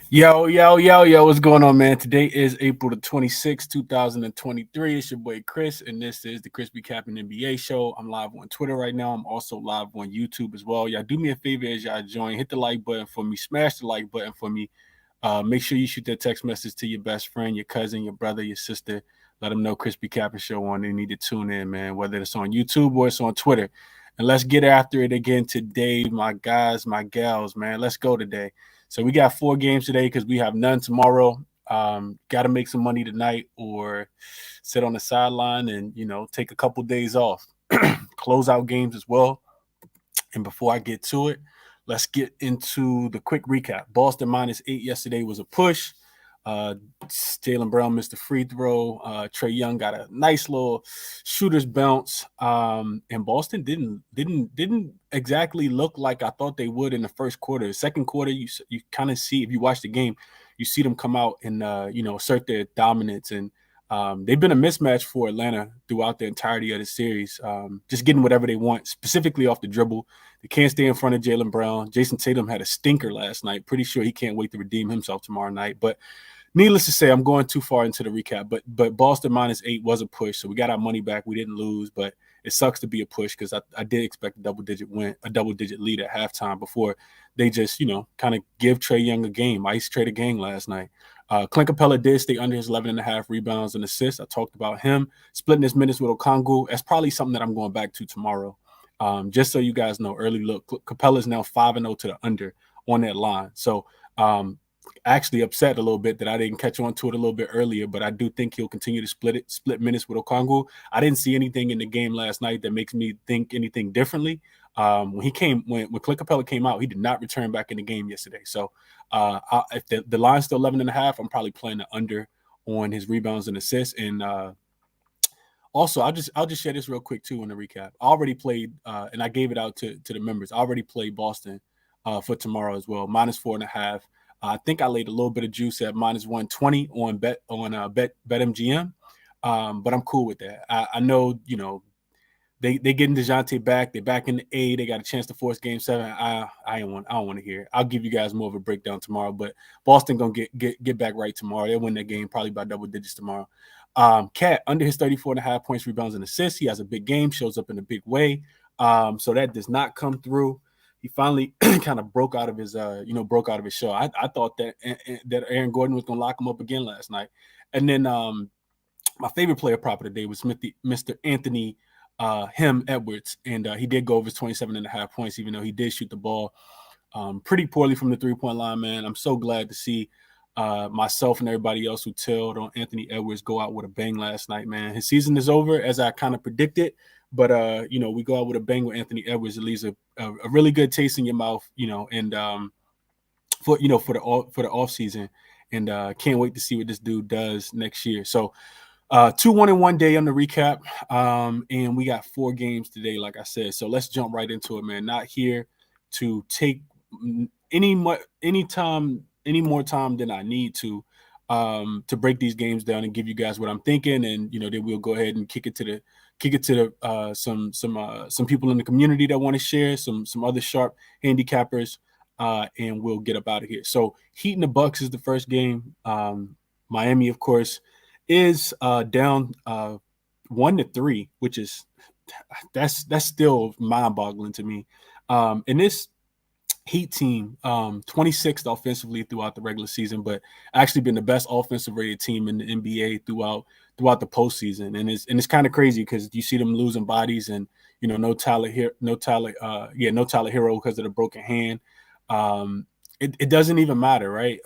Yo, what's going on, man? Today is April the 26th, 2023. It's your boy Chris, and this is the ChrisBeCappinn NBA show. I'm live on Twitter right now. I'm also live on YouTube as well. Y'all do me a favor as y'all join. Hit the like button for me. Smash the like button for me. Make sure you shoot that text message to your best friend, your cousin, your brother, your sister. Let them know ChrisBeCappinn show on. They need to tune in, man, whether it's on YouTube or it's on Twitter. And let's get after it again today, my guys, my gals, man. Let's go today. So we got 4 games today because we have none tomorrow. Got to make some money tonight or sit on the sideline and, take a couple days off. Close out games as well. And before I get to it, let's get into the quick recap. Boston -8 yesterday was a push. Jaylen Brown missed a free throw. Trae Young got a nice little shooter's bounce. And Boston didn't exactly look like I thought they would in the first quarter. The second quarter, you kind of see, if you watch the game, you see them come out and assert their dominance. And they've been a mismatch for Atlanta throughout the entirety of the series, just getting whatever they want, specifically off the dribble. They can't stay in front of Jaylen Brown. Jason Tatum had a stinker last night. Pretty sure he can't wait to redeem himself tomorrow night. But needless to say, I'm going too far into the recap, but Boston -8 was a push, so we got our money back. We didn't lose, but it sucks to be a push because I did expect a double-digit lead at halftime before they just, kind of give Trae Young a game. Ice Trae the game last night. Clint Capella did stay under his 11.5 rebounds and assists. I talked about him splitting his minutes with Okongwu. That's probably something that I'm going back to tomorrow. Just so you guys know, early look, Capella is now 5-0 to the under on that line. So, actually upset a little bit that I didn't catch on to it a little bit earlier, but I do think he'll continue to split minutes with Okongwu. I didn't see anything in the game last night that makes me think anything differently. When Clint Capella came out, he did not return back in the game yesterday. So if the line's still 11.5, I'm probably playing the under on his rebounds and assists. And also, I'll just share this real quick too in the recap. I already played, and I gave it out to the members. I already played Boston for tomorrow as well, -4.5. I think I laid a little bit of juice at -120 on BetMGM, but I'm cool with that. I know, they getting DeJounte back. They're back in the A. They got a chance to force Game 7. I don't want to hear it. I'll give you guys more of a breakdown tomorrow, but Boston gonna get back right tomorrow. They'll win that game probably by double digits tomorrow. Cat under his 34.5 points, rebounds, and assists. He has a big game, shows up in a big way. So that does not come through. He finally kind of broke out of his show. I thought that Aaron Gordon was going to lock him up again last night. And then my favorite player prop of the day was Mr. Anthony Edwards. And he did go over his 27.5 points, even though he did shoot the ball pretty poorly from the three-point line, man. I'm so glad to see myself and everybody else who tailed on Anthony Edwards go out with a bang last night, man. His season is over, as I kind of predicted. But we go out with a bang with Anthony Edwards. It leaves a really good taste in your mouth, and for the off season, and can't wait to see what this dude does next year. So 2-1 in one day on the recap, and we got 4 games today, like I said. So let's jump right into it, man. Not here to take any more time than I need to break these games down and give you guys what I'm thinking, and then we'll go ahead and kick it to some people in the community that want to share some other sharp handicappers, and we'll get up out of here. So Heat and the Bucks is the first game. Miami, of course, is down 1-3, which is that's still mind-boggling to me. And this Heat team, 26th offensively throughout the regular season, but actually been the best offensive rated team in the NBA throughout the postseason. And it's kind of crazy because you see them losing bodies and no Tyler Hero because of the broken hand. It doesn't even matter, right?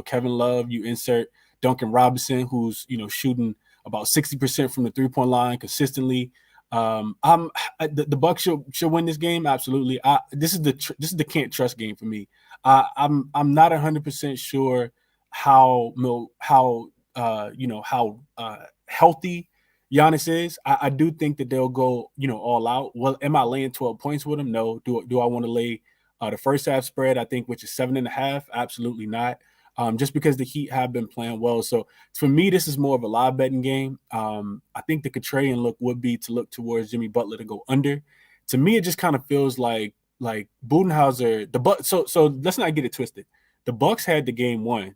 Kevin Love, you insert Duncan Robinson, who's shooting about 60% from the 3-point line consistently. The Bucks should win this game. Absolutely. This is the can't trust game for me. I'm not 100% sure how healthy Giannis is. I do think that they'll go all out. Well, am I laying 12 points with him? No. Do I want to lay the first half spread? I think, which is 7.5. Absolutely not. Just because the Heat have been playing well. So for me, this is more of a live betting game. I think the contrarian look would be to look towards Jimmy Butler to go under. To me, it just kind of feels like Budenholzer. So let's not get it twisted. The Bucks had the game won.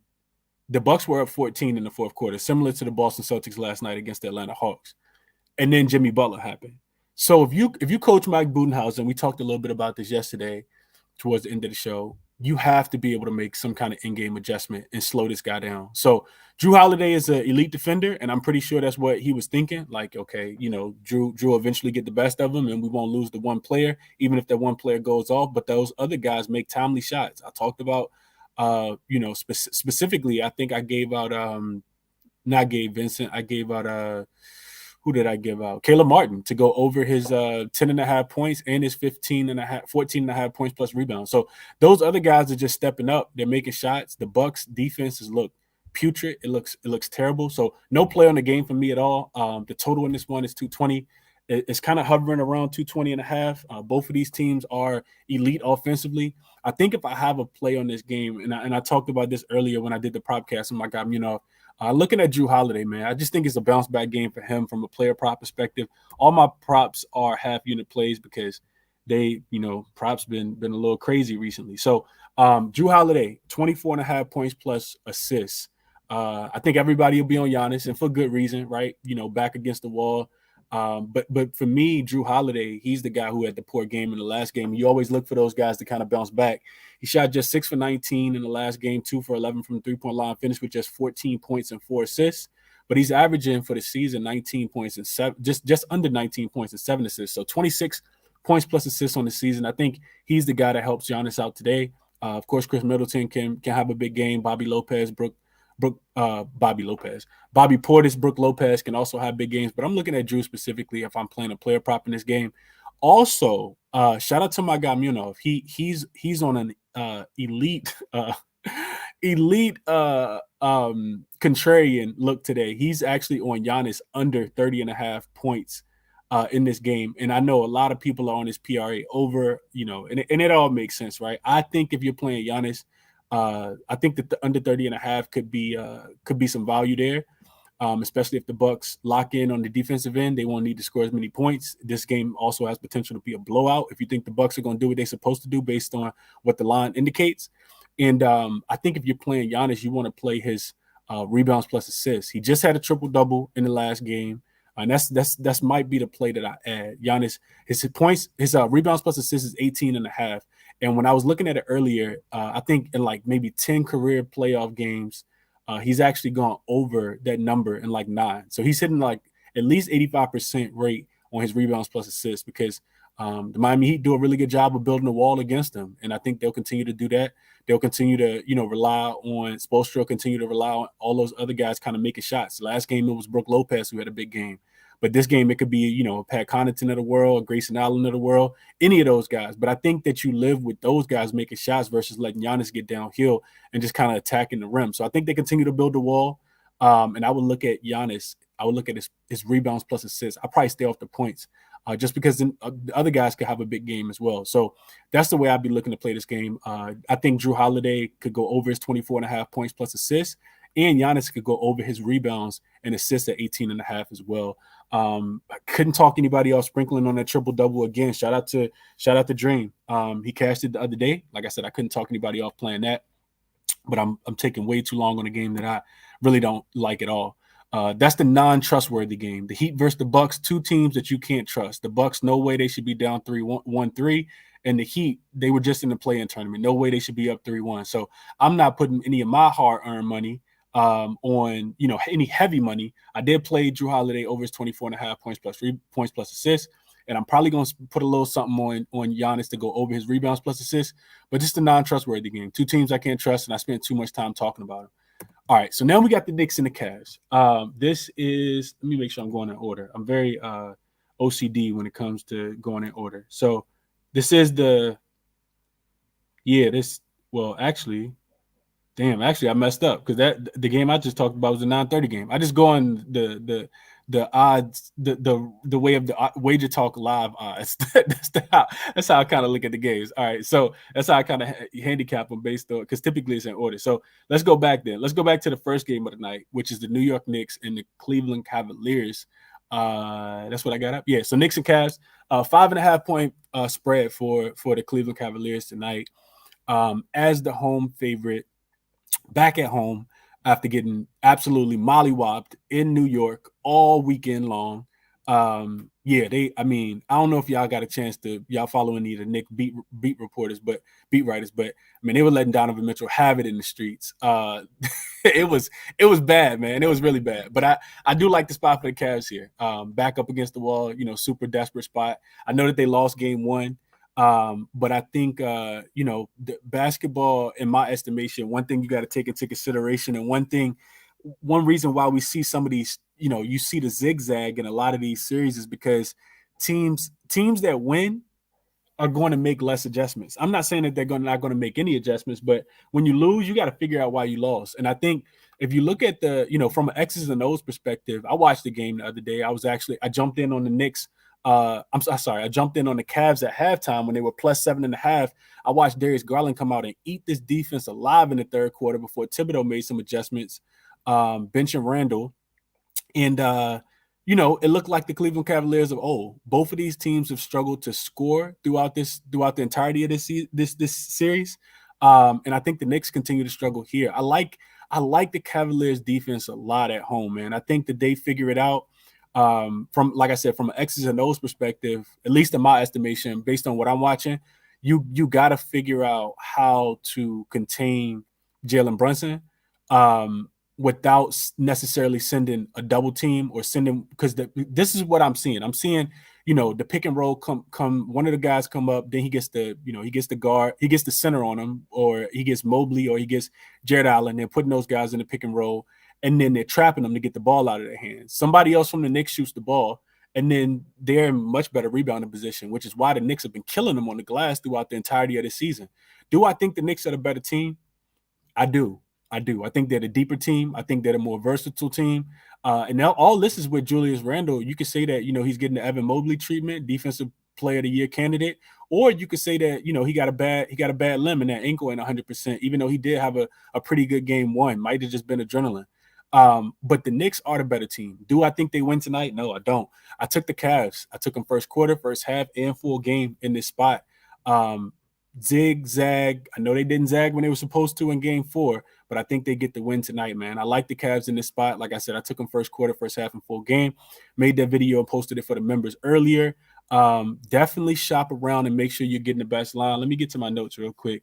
The Bucks were up 14 in the fourth quarter, similar to the Boston Celtics last night against the Atlanta Hawks. And then Jimmy Butler happened. So if you coach Mike Budenholzer, and we talked a little bit about this yesterday towards the end of the show, you have to be able to make some kind of in-game adjustment and slow this guy down. So Drew Holiday is an elite defender, and I'm pretty sure that's what he was thinking. Like, okay, Drew will eventually get the best of him, and we won't lose the one player, even if that one player goes off. But those other guys make timely shots. I talked about, specifically, I think I gave out, not Gabe Vincent, I gave out, who did I give out? Caleb Martin to go over his 10.5 points and his 14.5 points plus rebounds. So those other guys are just stepping up. They're making shots. The Bucks defenses look putrid. It looks terrible. So no play on the game for me at all. The total in this one is 220. It's kind of hovering around 220.5. Both of these teams are elite offensively. I think if I have a play on this game, and I talked about this earlier when I did the propcast with my guy, looking at Drew Holiday, man, I just think it's a bounce back game for him from a player prop perspective. All my props are half unit plays because they, props been a little crazy recently. So Drew Holiday, 24.5 points plus assists. I think everybody will be on Giannis, and for good reason, right? Back against the wall. But for me, Drew Holiday, he's the guy who had the poor game in the last game. You always look for those guys to kind of bounce back. He shot just 6 for 19 in the last game, 2 for 11 from the three-point line, finished with just 14 points and 4 assists. But he's averaging for the season 19 points and just under 19 points and 7 assists. So 26 points plus assists on the season. I think he's the guy that helps Giannis out today. Of course, Chris Middleton can have a big game. Bobby Portis, Brook Lopez can also have big games, but I'm looking at Drew specifically if I'm playing a player prop in this game. Also, shout out to my guy Munov. He's on an elite contrarian look today. He's actually on Giannis under 30.5 points in this game. And I know a lot of people are on his PRA over, and it all makes sense, right? I think if you're playing Giannis, I think that the under 30.5 could be some value there, especially if the Bucks lock in on the defensive end. They won't need to score as many points. This game also has potential to be a blowout if you think the Bucks are going to do what they're supposed to do based on what the line indicates. And I think if you're playing Giannis, you want to play his rebounds plus assists. He just had a triple-double in the last game. And that's might be the play that I add. Giannis, his rebounds plus assists is 18.5. And when I was looking at it earlier, I think in like maybe 10 career playoff games, he's actually gone over that number in like 9. So he's hitting like at least 85% rate on his rebounds plus assists because the Miami Heat do a really good job of building a wall against him. And I think they'll continue to do that. They'll continue to, rely on Spoelstra, continue to rely on all those other guys kind of making shots. Last game, it was Brook Lopez who had a big game. But this game, it could be, Pat Connaughton of the world, Grayson Allen of the world, any of those guys. But I think that you live with those guys making shots versus letting Giannis get downhill and just kind of attacking the rim. So I think they continue to build the wall. And I would look at Giannis. I would look at his rebounds plus assists. I'll probably stay off the points just because the other guys could have a big game as well. So that's the way I'd be looking to play this game. I think Drew Holiday could go over his 24.5 points plus assists. And Giannis could go over his rebounds and assists at 18.5 as well. I couldn't talk anybody else sprinkling on that triple-double again. Shout out to Dream. He cashed it the other day. Like I said, I couldn't talk anybody off playing that. But I'm taking way too long on a game that I really don't like at all. That's the non-trustworthy game. The Heat versus the Bucks, two teams that you can't trust. The Bucks, no way they should be down 1-3. And the Heat, they were just in the play-in tournament. No way they should be up 3-1. So I'm not putting any of my hard-earned money on any heavy money. I did play Drew Holiday over his 24.5 points plus assists, and I'm probably going to put a little something on Giannis to go over his rebounds plus assists, but just a non-trustworthy game. Two teams I can't trust, and I spent too much time talking about them. All right, so now we got the Knicks and the Cavs. This is, let me make sure I'm going in order. I'm very OCD when it comes to going in order. So this is actually, I messed up because the game I just talked about was the 9:30 game. I just go on the odds, the way of the Wager Talk live odds. That's how I kind of look at the games. All right, so that's how I kind of handicap them based on, because typically it's in order. So let's go back then. Let's go back to the first game of the night, which is the New York Knicks and the Cleveland Cavaliers. That's what I got up. Yeah, so Knicks and Cavs, 5.5 point spread for the Cleveland Cavaliers tonight. As the home favorite, back at home after getting absolutely mollywopped in New York all weekend long. I mean, I don't know if y'all got a chance to y'all follow any of the Knicks beat reporters, but beat writers, but I mean, they were letting Donovan Mitchell have it in the streets. It was bad, man. It was really bad. But I do like the spot for the Cavs here. Back up against the wall, super desperate spot. I know that they lost game one. But I think, the basketball, in my estimation, one thing you got to take into consideration, and one reason why we see some of these, you see the zigzag in a lot of these series is because teams that win are going to make less adjustments. I'm not saying that they're not going to make any adjustments, but when you lose, you got to figure out why you lost. And I think if you look at from an X's and O's perspective, I watched the game the other day. I jumped in on the Knicks. I'm sorry. I jumped in on the Cavs at halftime when they were plus 7.5. I watched Darius Garland come out and eat this defense alive in the third quarter before Thibodeau made some adjustments, benching Randle. And, it looked like the Cleveland Cavaliers of old. Both of these teams have struggled to score throughout the entirety of this series. And I think the Knicks continue to struggle here. I like the Cavaliers defense a lot at home, man. I think that they figure it out. From, like I said, from an X's and O's perspective, at least in my estimation, based on what I'm watching, you got to figure out how to contain Jalen Brunson without necessarily sending a double team or because this is what I'm seeing. I'm seeing, the pick and roll come one of the guys come up, then he gets the guard, he gets the center on him, or he gets Mobley, or he gets Jared Allen. They're putting those guys in the pick and roll. And then they're trapping them to get the ball out of their hands. Somebody else from the Knicks shoots the ball, and then they're in much better rebounding position, which is why the Knicks have been killing them on the glass throughout the entirety of the season. Do I think the Knicks are a better team? I do. I think they're the deeper team. I think they're a more versatile team. And now all this is with Julius Randle. You could say that, he's getting the Evan Mobley treatment, defensive player of the year candidate, or you could say that, he got a bad limb and that ankle ain't 100%, even though he did have a pretty good game one. Might have just been adrenaline. But the Knicks are the better team. Do I think they win tonight? No, I don't. I took the Cavs. I took them first quarter, first half, and full game in this spot. Zig-zag. I know they didn't zag when they were supposed to in game 4, but I think they get the win tonight, man. I like the Cavs in this spot. Like I said, I took them first quarter, first half, and full game. Made that video and posted it for the members earlier. Definitely shop around and make sure you're getting the best line. Let me get to my notes real quick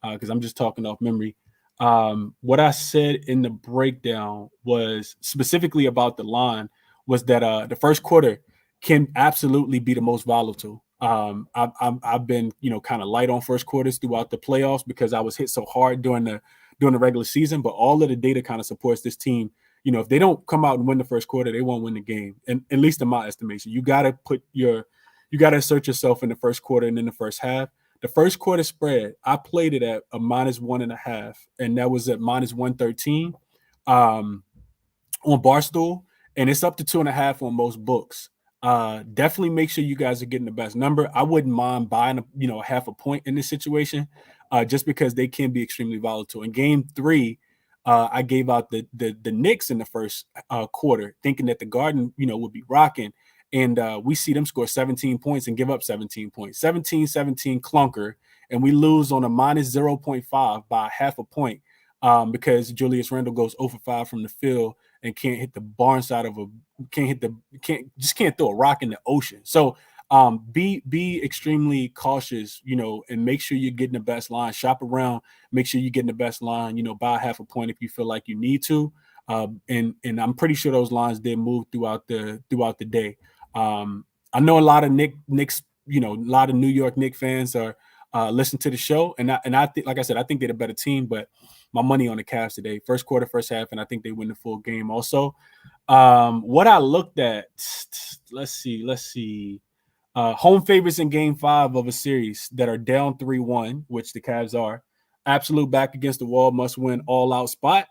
because I'm just talking off memory. What I said in the breakdown was specifically about the line was that the first quarter can absolutely be the most volatile. I've been, kind of light on first quarters throughout the playoffs because I was hit so hard during the regular season, but all of the data kind of supports this team. If they don't come out and win the first quarter, they won't win the game. And at least in my estimation, you got to assert yourself in the first quarter and in the first half. The first quarter spread, I played it at a -1.5, and that was at -113 on Barstool, and it's up to 2.5 on most books. Definitely make sure you guys are getting the best number. I wouldn't mind buying half a point in this situation, just because they can be extremely volatile. In game 3, I gave out the Knicks in the first quarter, thinking that the Garden would be rocking. And we see them score 17 points and give up 17 points. 17-17 clunker, and we lose on a -0.5 by half a point because Julius Randle goes 0 for 5 from the field and can't hit the barn side of can't throw a rock in the ocean. So be extremely cautious, and make sure you're getting the best line. Shop around, make sure you're getting the best line. Buy half a point if you feel like you need to. And I'm pretty sure those lines did move throughout the day. I know a lot of Knicks, a lot of New York Knicks fans are listening to the show, and I think, like I said, I think they're the better team, but my money on the Cavs today, first quarter, first half, and I think they win the full game. Also, what I looked at, let's see, home favorites in Game 5 of a series that are down 3-1, which the Cavs are, absolute back against the wall, must win, all out spot.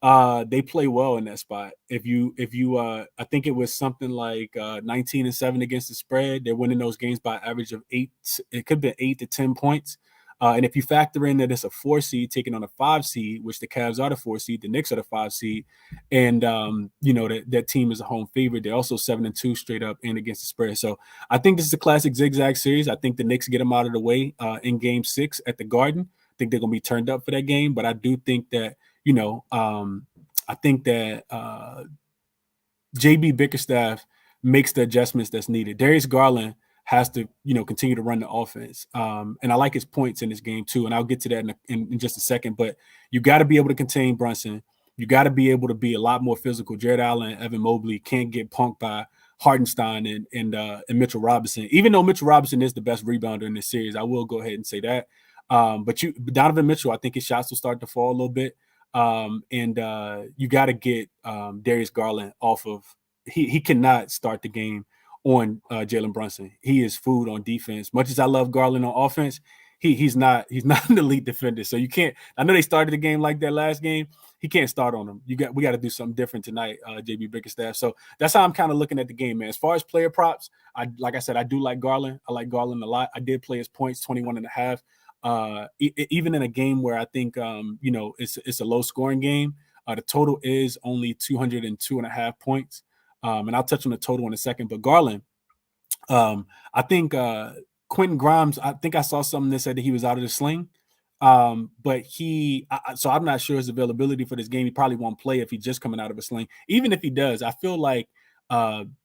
They play well in that spot. If you I think it was something like 19-7 against the spread. They're winning those games by average of 8. It could be 8 to 10 points. And if you factor in that it's a 4 seed taking on a 5 seed, which the Cavs are the 4 seed, the Knicks are the 5 seed, and that team is a home favorite. They're also 7-2 straight up and against the spread. So I think this is a classic zigzag series. I think the Knicks get them out of the way in Game 6 at the Garden. think they're going to be turned up for that game, but I do think that, I think that JB Bickerstaff makes the adjustments that's needed. Darius Garland has to, continue to run the offense. And I like his points in this game too. And I'll get to that in just a second, but you got to be able to contain Brunson. You got to be able to be a lot more physical. Jared Allen and Evan Mobley can't get punked by Hartenstein and Mitchell Robinson. Even though Mitchell Robinson is the best rebounder in this series, I will go ahead and say that. But Donovan Mitchell, I think his shots will start to fall a little bit. You got to get Darius Garland off of. He cannot start the game on Jalen Brunson. He is food on defense. Much as I love Garland on offense, he's not an elite defender. So you can't. I know they started the game like that last game. He can't start on him. We got to do something different tonight, JB Bickerstaff. So that's how I'm kind of looking at the game, man. As far as player props, like I said, I do like Garland. I like Garland a lot. I did play his points 21.5. Even in a game where I think it's a low scoring game, the total is only 202.5 points. And I'll touch on the total in a second. But Garland, I think Quentin Grimes, I think I saw something that said that he was out of the sling. But so I'm not sure his availability for this game. He probably won't play if he's just coming out of a sling. Even if he does, I feel like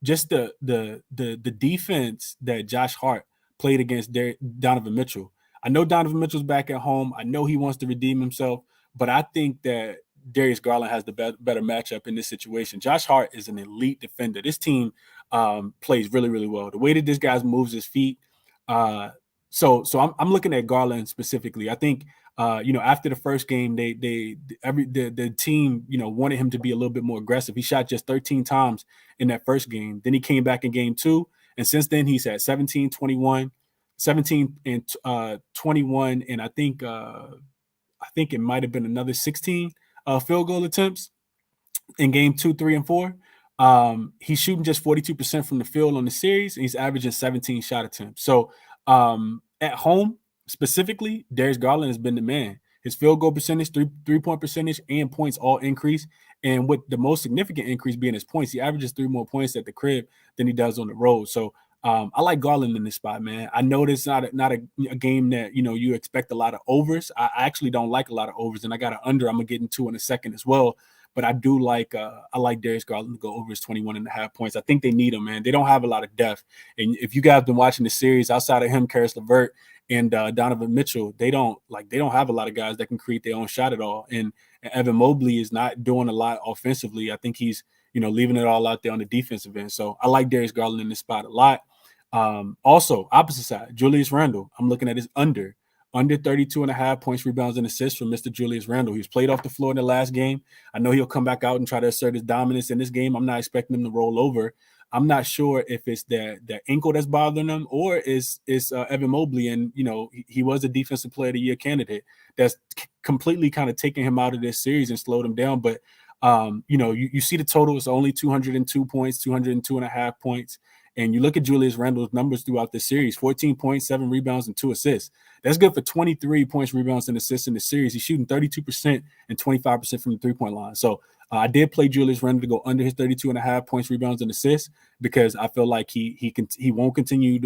just the defense that Josh Hart played against Donovan Mitchell. I know Donovan Mitchell's back at home. I know he wants to redeem himself, but I think that Darius Garland has the better matchup in this situation. Josh Hart is an elite defender. This team plays really, really well. The way that this guy moves his feet. So I'm looking at Garland specifically. I think after the first game, the team wanted him to be a little bit more aggressive. He shot just 13 times in that first game. Then he came back in game 2, and since then he's had 17, 21, 17 and 21, and I think it might have been another 16 field goal attempts in game 2, 3, and 4. He's shooting just 42% from the field on the series, and he's averaging 17 shot attempts. So at home, specifically, Darius Garland has been the man. His field goal percentage, three-point percentage, and points all increase. And with the most significant increase being his points, he averages 3 more points at the crib than he does on the road. So I like Garland in this spot, man. I know this is not a game that you expect a lot of overs. I actually don't like a lot of overs, and I got an under I'm gonna get into in a second as well. But I do like Darius Garland to go over his 21.5 points. I think they need him, man. They don't have a lot of depth. And if you guys have been watching the series, outside of him, Karis LeVert and Donovan Mitchell, they don't have a lot of guys that can create their own shot at all. And Evan Mobley is not doing a lot offensively. I think he's leaving it all out there on the defensive end. So I like Darius Garland in this spot a lot. Also, opposite side, Julius Randle. I'm looking at his under 32.5 points, rebounds, and assists from Mr. Julius Randle. He was played off the floor in the last game. I know he'll come back out and try to assert his dominance in this game. I'm not expecting him to roll over. I'm not sure if it's the ankle that's bothering him or is Evan Mobley, and he was a defensive player of the year candidate that's completely kind of taking him out of this series and slowed him down. But you see the total is only 202 points, 202.5 points. And you look at Julius Randle's numbers throughout the series, 14 points, 7 rebounds, and 2 assists. That's good for 23 points, rebounds, and assists in the series. He's shooting 32% and 25% from the three-point line. So I did play Julius Randle to go under his 32.5 points, rebounds, and assists because I feel like he will continue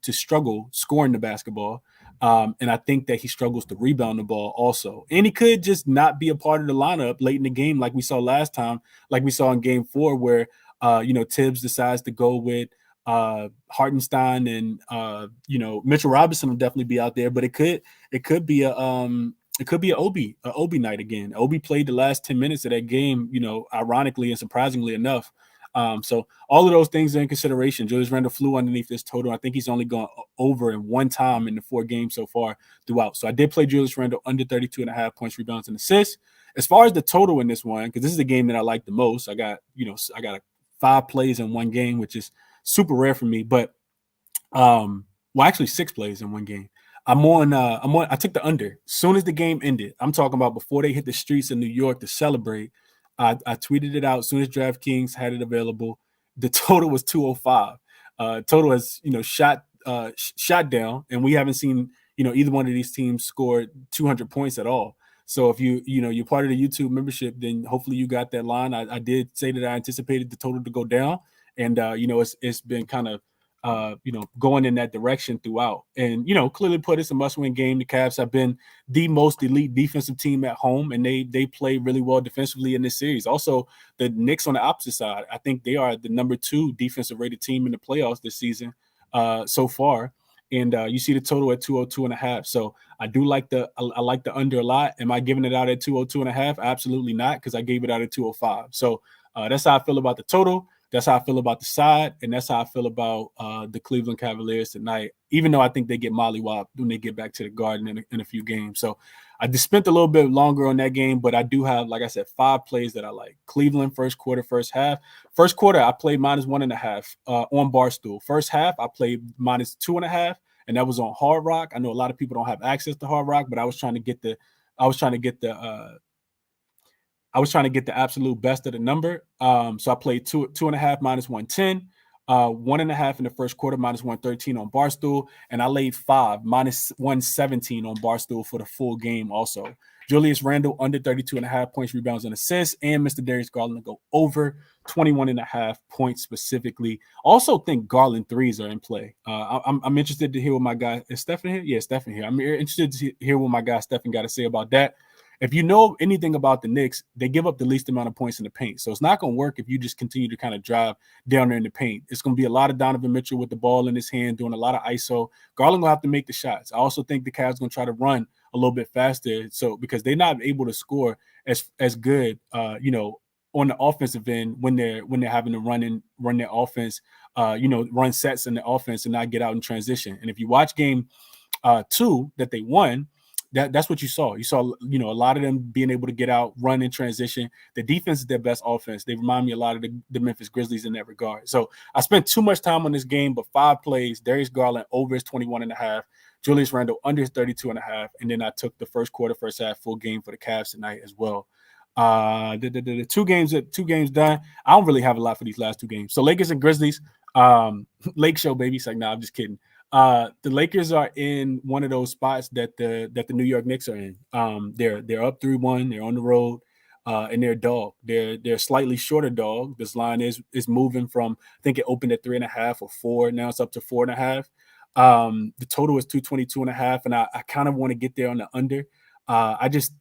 to struggle scoring the basketball. And I think that he struggles to rebound the ball also. And he could just not be a part of the lineup late in the game like we saw last time, like we saw in game 4 where Tibbs decides to go with Hartenstein and Mitchell Robinson will definitely be out there, but it could be a Obi night again. Obi played the last 10 minutes of that game, ironically and surprisingly enough. So all of those things are in consideration. Julius Randle flew underneath this total. I think he's only gone over in one time in the 4 games so far throughout. So I did play Julius Randle under 32.5 points, rebounds, and assists. As far as the total in this one, because this is the game that I like the most, I got 5 plays in one game, which is super rare for me. But actually 6 plays in one game. I took the under. As soon as the game ended, I'm talking about before they hit the streets in New York to celebrate, I tweeted it out as soon as DraftKings had it available. The total was 205. Total has shot down, and we haven't seen either one of these teams score 200 points at all. So if you're part of the YouTube membership, then hopefully you got that line. I did say that I anticipated the total to go down, and it's been kind of going in that direction throughout. And, clearly put it's a must-win game. The Cavs have been the most elite defensive team at home, and they play really well defensively in this series. Also, the Knicks on the opposite side, I think they are the number 2 defensive rated team in the playoffs this season so far. And you see the total at 202.5. So I do like I like the under a lot. Am I giving it out at 202.5? Absolutely not, because I gave it out at 205. So that's how I feel about the total. That's how I feel about the side, and that's how I feel about the Cleveland Cavaliers tonight, even though I think they get mollywopped when they get back to the Garden in a few games. So I just spent a little bit longer on that game, but I do have, like I said, 5 plays that I like. Cleveland, first quarter, first half. First quarter, I played -1.5 on Barstool. First half, I played -2.5, and that was on Hard Rock. I know a lot of people don't have access to Hard Rock, but I was trying to get the absolute best of the number. So I played 2.5 -110, 1.5 in the first quarter, -113 on Barstool, and I laid 5 -117 on Barstool for the full game also. Julius Randle under 32.5 points, rebounds, and assists, and Mr. Darius Garland to go over 21.5 points specifically. Also think Garland threes are in play. I'm interested to hear what my guy, is Stephen here? Yeah, Stephen here. I'm interested to hear what my guy Stephen got to say about that. If you know anything about the Knicks, they give up the least amount of points in the paint. So it's not going to work if you just continue to kind of drive down there in the paint. It's going to be a lot of Donovan Mitchell with the ball in his hand, doing a lot of ISO. Garland will have to make the shots. I also think the Cavs going to try to run a little bit faster. So because they're not able to score as good, on the offensive end when they're having to run their offense, run sets in the offense and not get out in transition. And if you watch game 2 that they won, that's what you saw. You saw, a lot of them being able to get out, run in transition. The defense is their best offense. They remind me a lot of the Memphis Grizzlies in that regard. So I spent too much time on this game, but 5 plays. Darius Garland over his 21.5. Julius Randle under his 32.5. And then I took the first quarter, first half, full game for the Cavs tonight as well. The two games done. I don't really have a lot for these last 2 games. So Lakers and Grizzlies, Lake Show, baby. It's like, nah, I'm just kidding. The Lakers are in one of those spots that the New York Knicks are in. They're up 3-1. They're on the road, and they're a dog. They're a slightly shorter dog. This line is moving from, I think it opened at 3.5 or 4. Now it's up to 4.5. The total is 222.5, and I kind of want to get there on the under. I just,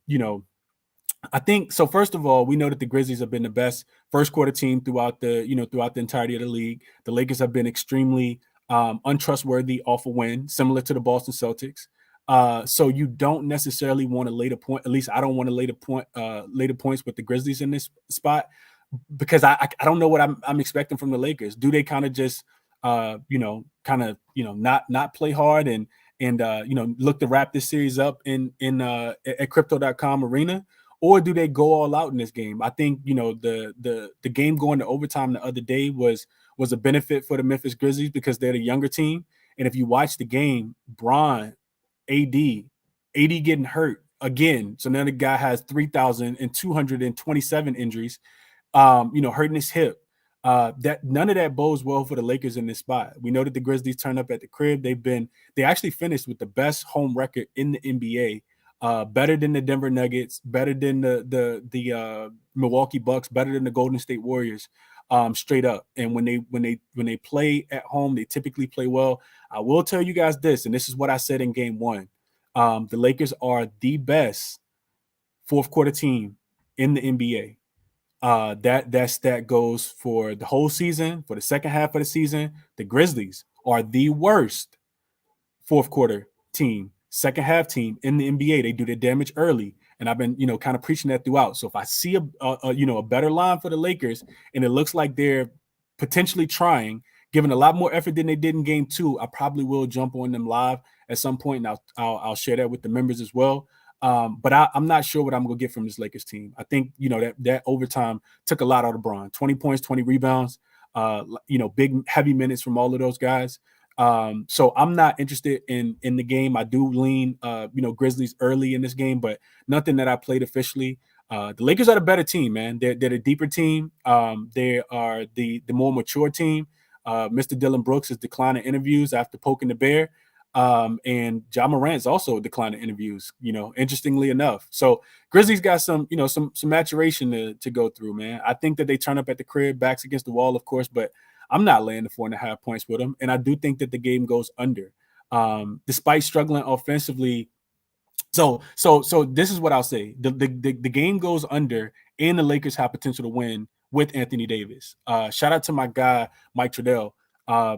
I think so. First of all, we know that the Grizzlies have been the best first quarter team throughout the entirety of the league. The Lakers have been extremely untrustworthy off a win, similar to the Boston Celtics. So you don't necessarily want to lay the point. At least I don't want to lay the points with the Grizzlies in this spot, because I don't know what I'm expecting from the Lakers. Do they kind of just not play hard and look to wrap this series up at Crypto.com arena? Or do they go all out in this game? I think, the game going to overtime the other day was a benefit for the Memphis Grizzlies because they're the younger team. And if you watch the game, Bron, AD getting hurt again. So now the guy has 3,227 injuries, hurting his hip. That none of that bodes well for the Lakers in this spot. We know that the Grizzlies turned up at the crib. They actually finished with the best home record in the NBA. Better than the Denver Nuggets, better than the Milwaukee Bucks, better than the Golden State Warriors, straight up. And when they play at home, they typically play well. I will tell you guys this, and this is what I said in game 1. The Lakers are the best fourth quarter team in the NBA. That stat goes for the whole season. For the second half of the season, the Grizzlies are the worst fourth quarter team, second half team in the NBA. They do their damage early, and I've been kind of preaching that throughout. So if I see a better line for the Lakers, and it looks like they're potentially trying, giving a lot more effort than they did in game 2, I probably will jump on them live at some point, and I'll share that with the members as well. But I'm not sure what I'm going to get from this Lakers team. I think that overtime took a lot out of Bron. 20 points, 20 rebounds. Big heavy minutes from all of those guys. So I'm not interested in the game. I do lean, Grizzlies early in this game, but nothing that I played officially. The Lakers are the better team, man. They're the deeper team. They are the more mature team. Mr. Dylan Brooks is declining interviews after poking the bear. And Ja Morant's also declining interviews, interestingly enough. So Grizzlies got some maturation to go through, man. I think that they turn up at the crib, backs against the wall, of course, but I'm not laying the 4.5 points with them. And I do think that the game goes under. Despite struggling offensively. So this is what I'll say. The game goes under, and the Lakers have potential to win with Anthony Davis. Shout out to my guy, Mike Trudell,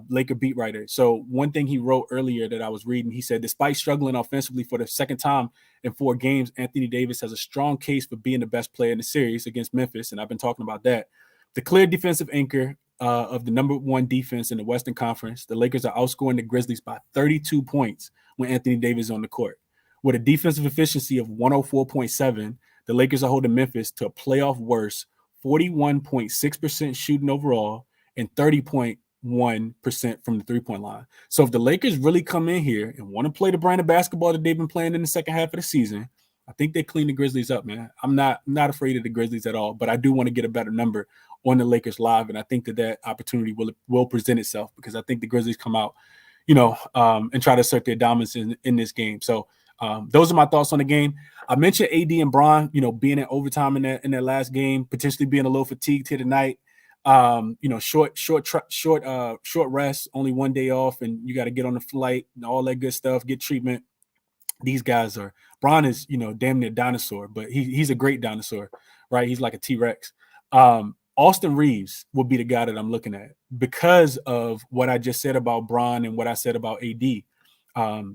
Laker beat writer. So one thing he wrote earlier that I was reading, he said, despite struggling offensively for the second time in 4 games, Anthony Davis has a strong case for being the best player in the series against Memphis, and I've been talking about that. The clear defensive anchor of the number 1 defense in the Western Conference, the Lakers are outscoring the Grizzlies by 32 points when Anthony Davis is on the court. With a defensive efficiency of 104.7, the Lakers are holding Memphis to a playoff worst 41.6% shooting overall and 30.1% from the three-point line. So if the Lakers really come in here and want to play the brand of basketball that they've been playing in the second half of the season, I think they clean the Grizzlies up, man. I'm not afraid of the Grizzlies at all, but I do want to get a better number on the Lakers live, and I think that opportunity will present itself because I think the Grizzlies come out, and try to assert their dominance in this game. So those are my thoughts on the game. I mentioned AD and Bron, being in overtime in that last game, potentially being a little fatigued here tonight. Short rest, only 1 day off, and you got to get on the flight and all that good stuff, get treatment. These guys are Bron is, damn near dinosaur, but he's a great dinosaur, right? He's like a T-Rex. Austin Reeves will be the guy that I'm looking at because of what I just said about Bron and what I said about AD.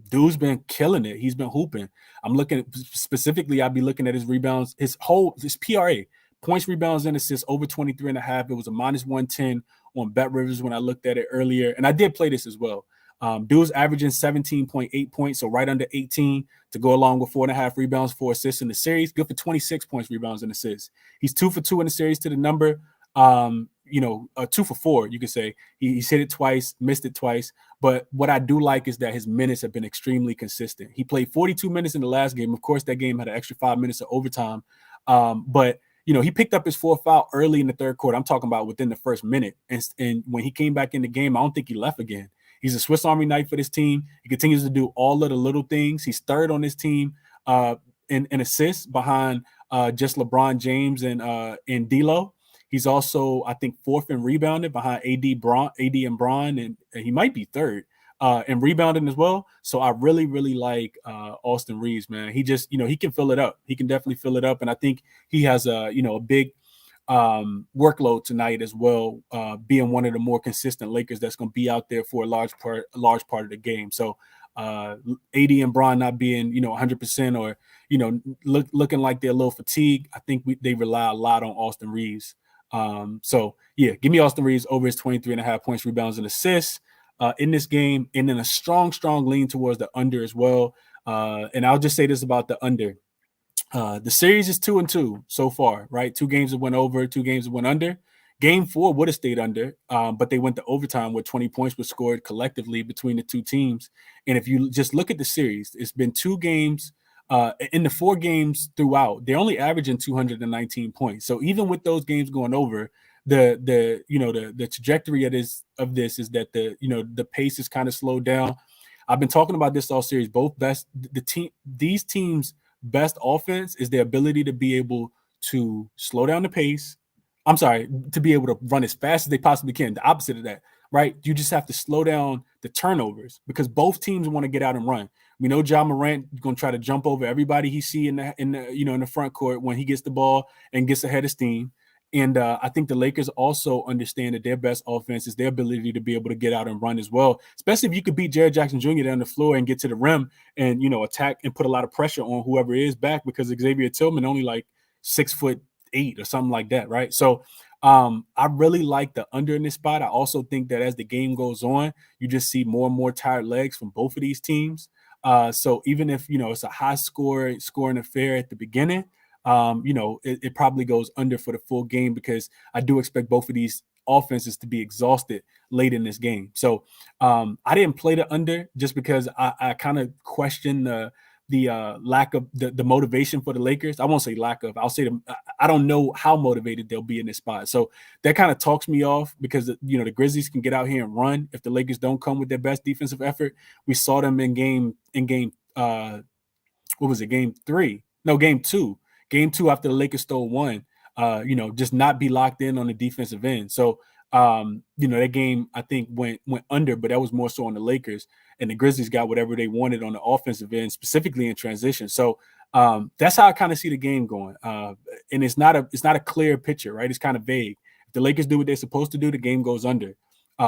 Dude's been killing it. He's been hooping. I'm looking at, specifically, I'd be looking at his rebounds, his PRA, points, rebounds, and assists over 23.5. It was a -110 on Bet Rivers when I looked at it earlier. And I did play this as well. Dude's averaging 17.8 points, so right under 18 to go along with 4.5 rebounds, 4 assists in the series. Good for 26 points, rebounds, and assists. He's 2 for 2 in the series to the number. 2 for 4, you could say. He's hit it twice, missed it twice. But what I do like is that his minutes have been extremely consistent. He played 42 minutes in the last game. Of course, that game had an extra 5 minutes of overtime. But he picked up his 4th foul early in the third quarter. I'm talking about within the first minute. And when he came back in the game, I don't think he left again. He's a Swiss Army knife for this team. He continues to do all of the little things. He's 3rd on this team in assists behind just LeBron James and D'Lo. He's also, I think, 4th in rebounding behind AD and Bron, and he might be 3rd in rebounding as well. So I really, really like Austin Reeves, man. He just, he can fill it up. He can definitely fill it up, and I think he has a big workload tonight as well, being one of the more consistent Lakers that's going to be out there for a large part of the game. So AD and Bron not being 100% or looking like they're a little fatigued, I think they rely a lot on Austin Reeves. So yeah, give me Austin Reeves over his 23.5 points, rebounds, and assists in this game, and then a strong lean towards the under as well. And I'll just say this about the under. The series is 2-2 so far, right? 2 games that went over, 2 games that went under. Game 4 would have stayed under, but they went to overtime where 20 points were scored collectively between the 2 teams. And if you just look at the series, it's been 2 games in the 4 games throughout. They're only averaging 219 points. So even with those games going over, the trajectory of this is that the pace is kind of slowed down. I've been talking about this all series. These teams' best offense is their ability to be able to slow down the pace. I'm sorry, to be able to run as fast as they possibly can. The opposite of that, right? You just have to slow down the turnovers because both teams want to get out and run. We know Ja Morant is going to try to jump over everybody he see in the front court when he gets the ball and gets ahead of steam. And I think the Lakers also understand that their best offense is their ability to be able to get out and run as well, especially if you could beat Jared Jackson Jr. down the floor and get to the rim and, attack and put a lot of pressure on whoever is back because Xavier Tillman only like 6'8" or something like that, right? So I really like the under in this spot. I also think that as the game goes on, you just see more and more tired legs from both of these teams. So even if, it's a high scoring affair at the beginning, it probably goes under for the full game because I do expect both of these offenses to be exhausted late in this game. So I didn't play the under just because I kind of question the lack of the motivation for the Lakers. I won't say lack of. I'll say I don't know how motivated they'll be in this spot. So that kind of talks me off because the Grizzlies can get out here and run if the Lakers don't come with their best defensive effort. We saw them in game what was it? Game 3? No, game 2. Game 2 after the Lakers stole one. Just not be locked in on the defensive end. So That game I think went under, but that was more so on the Lakers, and the Grizzlies got whatever they wanted on the offensive end, specifically in transition. So that's how I kind of see the game going. And it's not a clear picture, right? It's kind of vague. If the Lakers do what they're supposed to do, the game goes under,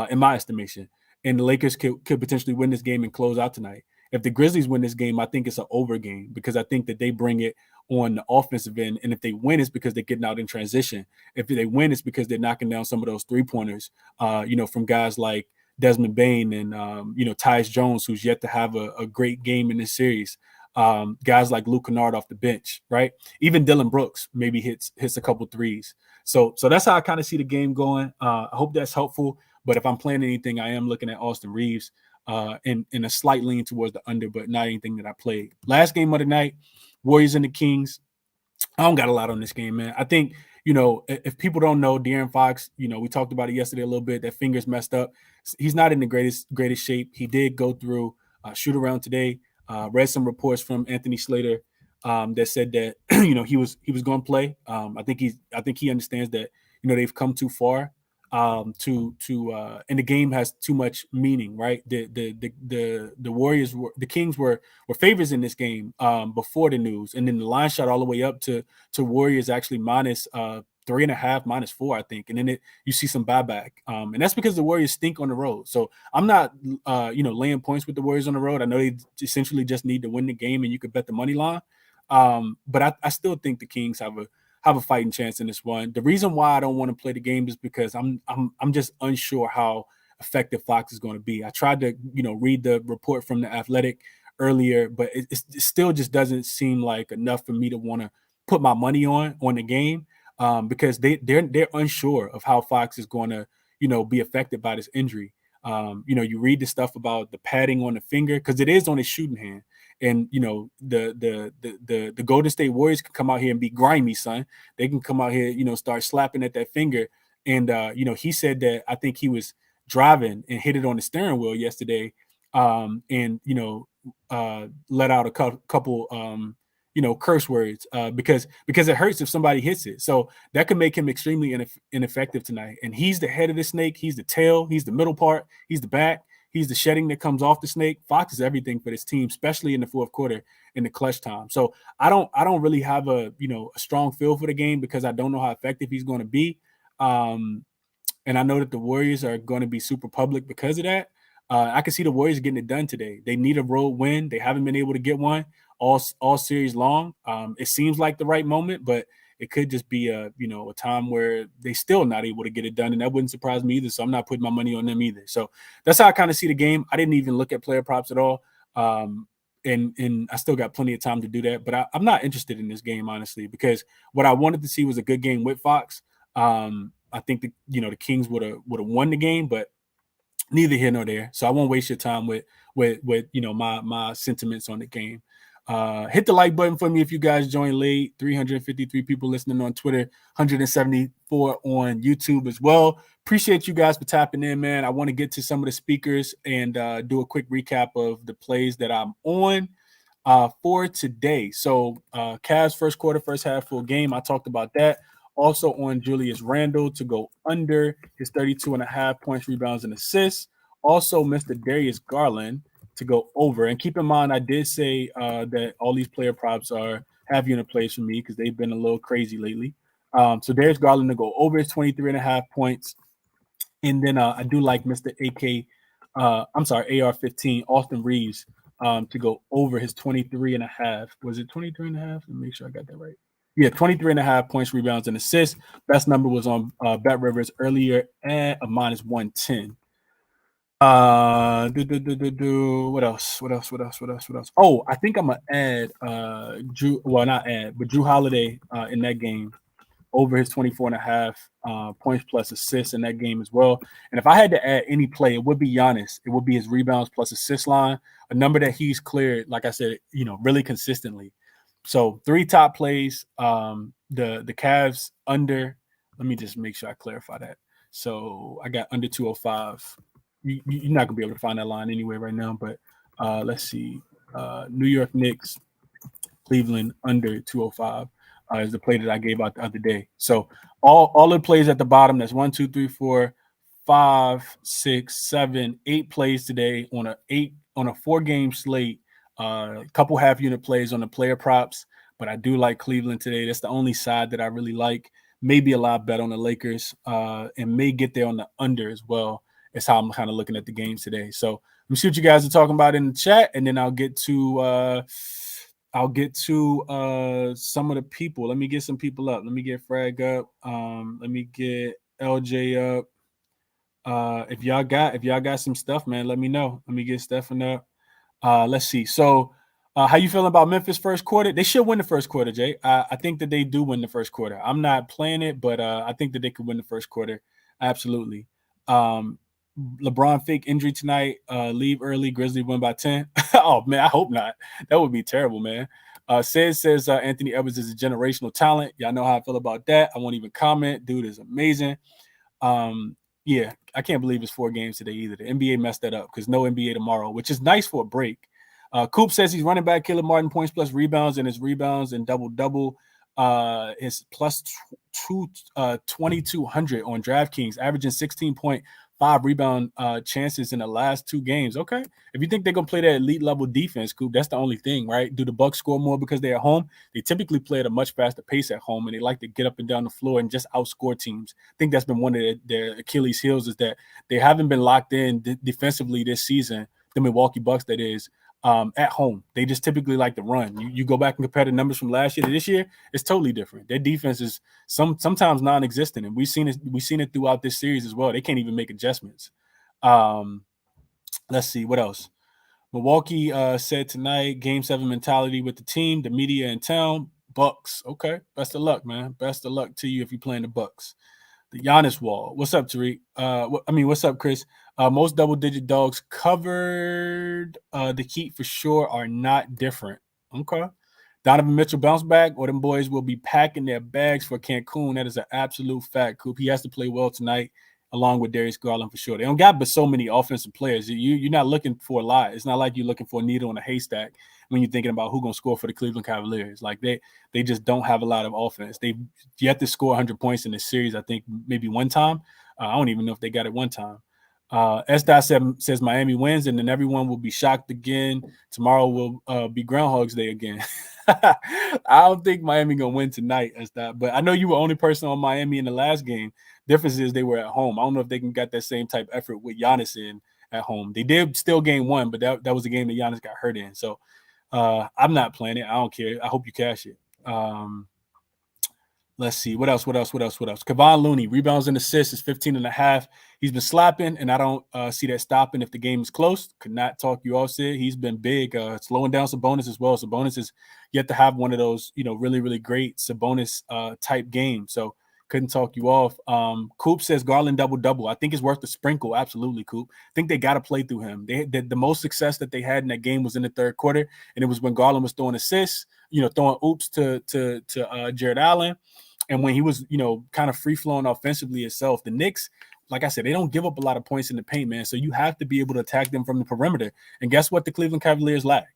in my estimation. And the Lakers could potentially win this game and close out tonight. If the Grizzlies win this game, I think it's an over game because I think that they bring it on the offensive end. And if they win, it's because they're getting out in transition. If they win, it's because they're knocking down some of those three-pointers, from guys like Desmond Bane and, Tyus Jones, who's yet to have a great game in this series. Guys like Luke Kennard off the bench, right? Even Dylan Brooks maybe hits a couple threes. So that's how I kind of see the game going. I hope that's helpful. But if I'm playing anything, I am looking at Austin Reeves in a slight lean towards the under, but not anything that I played. Last game of the night, Warriors and the Kings. I don't got a lot on this game, man. I think, if people don't know, De'Aaron Fox, we talked about it yesterday a little bit. That finger's messed up. He's not in the greatest shape. He did go through shoot around today. Read some reports from Anthony Slater that said that he was going to play. I think he understands that they've come too far and the game has too much meaning, right? The Warriors the Kings were favorites in this game before the news, and then the line shot all the way up to Warriors actually minus 3.5, -4, I think, and then you see some buyback, and that's because the Warriors stink on the road. So I'm not laying points with the Warriors on the road. I know they essentially just need to win the game, and you could bet the money line, but I still think the Kings have a fighting chance in this one. The reason why I don't want to play the game is because I'm just unsure how effective Fox is going to be. I tried to read the report from the Athletic earlier, but it still just doesn't seem like enough for me to want to put my money on the game, because they're unsure of how Fox is going to be affected by this injury. You read the stuff about the padding on the finger because it is on his shooting hand. And the Golden State Warriors can come out here and be grimy, son. They can come out here, start slapping at that finger. And he said that I think he was driving and hit it on the steering wheel yesterday, and let out a couple curse words because it hurts if somebody hits it. So that could make him extremely ineffective tonight. And he's the head of the snake. He's the tail. He's the middle part. He's the back. He's the shedding that comes off the snake. Fox is everything for this team, especially in the fourth quarter in the clutch time. So I don't really have a strong feel for the game because I don't know how effective he's going to be. And I know that the Warriors are going to be super public because of that. I can see the Warriors getting it done today. They need a road win. They haven't been able to get one all series long. It seems like the right moment, but it could just be a time where they still not able to get it done, and that wouldn't surprise me either. So I'm not putting my money on them either. So that's how I kind of see the game. I didn't even look at player props at all, and I still got plenty of time to do that. But I'm not interested in this game honestly because what I wanted to see was a good game with Fox. I think the Kings would have won the game, but neither here nor there. So I won't waste your time with my sentiments on the game. Hit the like button for me if you guys joined late. 353 people listening on Twitter, 174 on YouTube as well. Appreciate you guys for tapping in, man. I want to get to some of the speakers and do a quick recap of the plays that I'm on for today. So Cavs first quarter, first half full game. I talked about that. Also on Julius Randle to go under his 32.5 points, rebounds, and assists. Also Mr. Darius Garland to go over. And keep in mind, I did say that all these player props have unit plays for me because they've been a little crazy lately. So Darius Garland to go over his 23.5 points. And then I do like Mr. AR-15, Austin Reeves, to go over his 23.5. Was it 23.5? Let me make sure I got that right. Yeah, 23.5 points, rebounds, and assists. Best number was on Bet Rivers earlier at a -110. What else? Oh, I think I'm gonna add Drew Holiday in that game over his 24.5 points plus assists in that game as well. And if I had to add any play, it would be Giannis. It would be his rebounds plus assist line, a number that he's cleared, like I said, really consistently. So 3 top plays. The Cavs under. Let me just make sure I clarify that. So I got under 205. You're not gonna be able to find that line anyway right now. But let's see. New York Knicks, Cleveland under 205 is the play that I gave out the other day. So all the plays at the bottom. That's 1, 2, 3, 4, 5, 6, 7, 8 plays today on a 4-game slate. A couple half unit plays on the player props, but I do like Cleveland today. That's the only side that I really like. Maybe a lot bet on the Lakers, and may get there on the under as well. That's how I'm kind of looking at the games today. So let me see what you guys are talking about in the chat, and then I'll get to some of the people. Let me get some people up. Let me get Frag up. Let me get LJ up. If y'all got some stuff, man, let me know. Let me get Stefan up. Let's see. So, how you feeling about Memphis first quarter? They should win the first quarter, Jay. I think that they do win the first quarter. I'm not playing it, but I think that they could win the first quarter. Absolutely. LeBron fake injury tonight. Leave early. Grizzlies win by 10. Oh man, I hope not. That would be terrible, man. Says Anthony Edwards is a generational talent. Y'all know how I feel about that. I won't even comment. Dude is amazing. Yeah, I can't believe it's 4 games today either. The NBA messed that up because no NBA tomorrow, which is nice for a break. Coop says he's running back Caleb Martin points plus rebounds, and his rebounds and double is plus 2,200 on DraftKings, averaging 16.5 rebound chances in the last 2 games. Okay, if you think they're gonna play that elite level defense, Coop, that's the only thing, right? Do the Bucks score more because they're at home? They typically play at a much faster pace at home, and they like to get up and down the floor and just outscore teams. I think that's been one of their Achilles heels, is that they haven't been locked in defensively this season. The Milwaukee Bucks, that is. At home, they just typically like to run. You go back and compare the numbers from last year to this year, it's totally different. Their defense is sometimes non-existent, and we've seen it throughout this series as well. They can't even make adjustments. Let's see what else. Milwaukee said tonight, Game 7 mentality with the team, the media in town. Bucks, okay. Best of luck, man. Best of luck to you if you're playing the Bucks. The Giannis wall. What's up, Tariq? What's up, Chris? Most double-digit dogs covered. The Heat for sure are not different. Okay. Donovan Mitchell bounce back, or them boys will be packing their bags for Cancun. That is an absolute fact, Coop. He has to play well tonight, along with Darius Garland for sure. They don't got but so many offensive players. You're not looking for a lot. It's not like you're looking for a needle in a haystack when you're thinking about who's going to score for the Cleveland Cavaliers. Like they just don't have a lot of offense. They've yet to score 100 points in this series, I think maybe one time. I don't even know if they got it one time. says Miami wins, and then everyone will be shocked again. Tomorrow will be Groundhog's Day again. I don't think Miami going to win tonight, but I know you were the only person on Miami in the last game. Difference is they were at home. I don't know if they can get that same type of effort with Giannis in at home. They did still game 1, but that was a game that Giannis got hurt in. So I'm not playing it. I don't care. I hope you cash it. Let's see. What else? Kevon Looney, rebounds and assists is 15.5. He's been slapping, and I don't see that stopping if the game is close. Could not talk you off, Sid. He's been big, slowing down Sabonis as well. Sabonis is yet to have one of those, really, really great Sabonis type games. So couldn't talk you off. Coop says Garland double-double. I think it's worth the sprinkle. Absolutely, Coop. I think they got to play through him. The most success that they had in that game was in the third quarter, and it was when Garland was throwing assists, throwing oops to Jared Allen. And when he was, kind of free-flowing offensively itself, the Knicks, like I said, they don't give up a lot of points in the paint, man. So you have to be able to attack them from the perimeter. And guess what the Cleveland Cavaliers lack?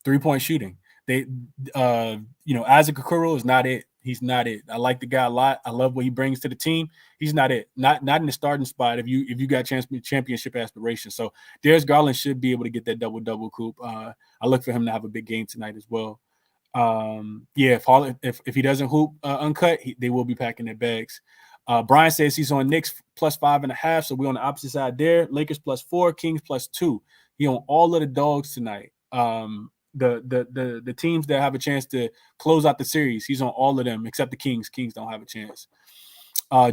3-point shooting. They, Isaac Okoro is not it. He's not it. I like the guy a lot. I love what he brings to the team. He's not it. Not in the starting spot if you got championship aspirations. So Darius Garland should be able to get that double-double, Coop. I look for him to have a big game tonight as well. If he doesn't hoop uncut, they will be packing their bags. Brian says he's on Knicks plus 5.5, so we're on the opposite side there. Lakers plus 4, Kings plus 2. He on all of the dogs tonight. The teams that have a chance to close out the series, he's on all of them except the Kings. Kings don't have a chance.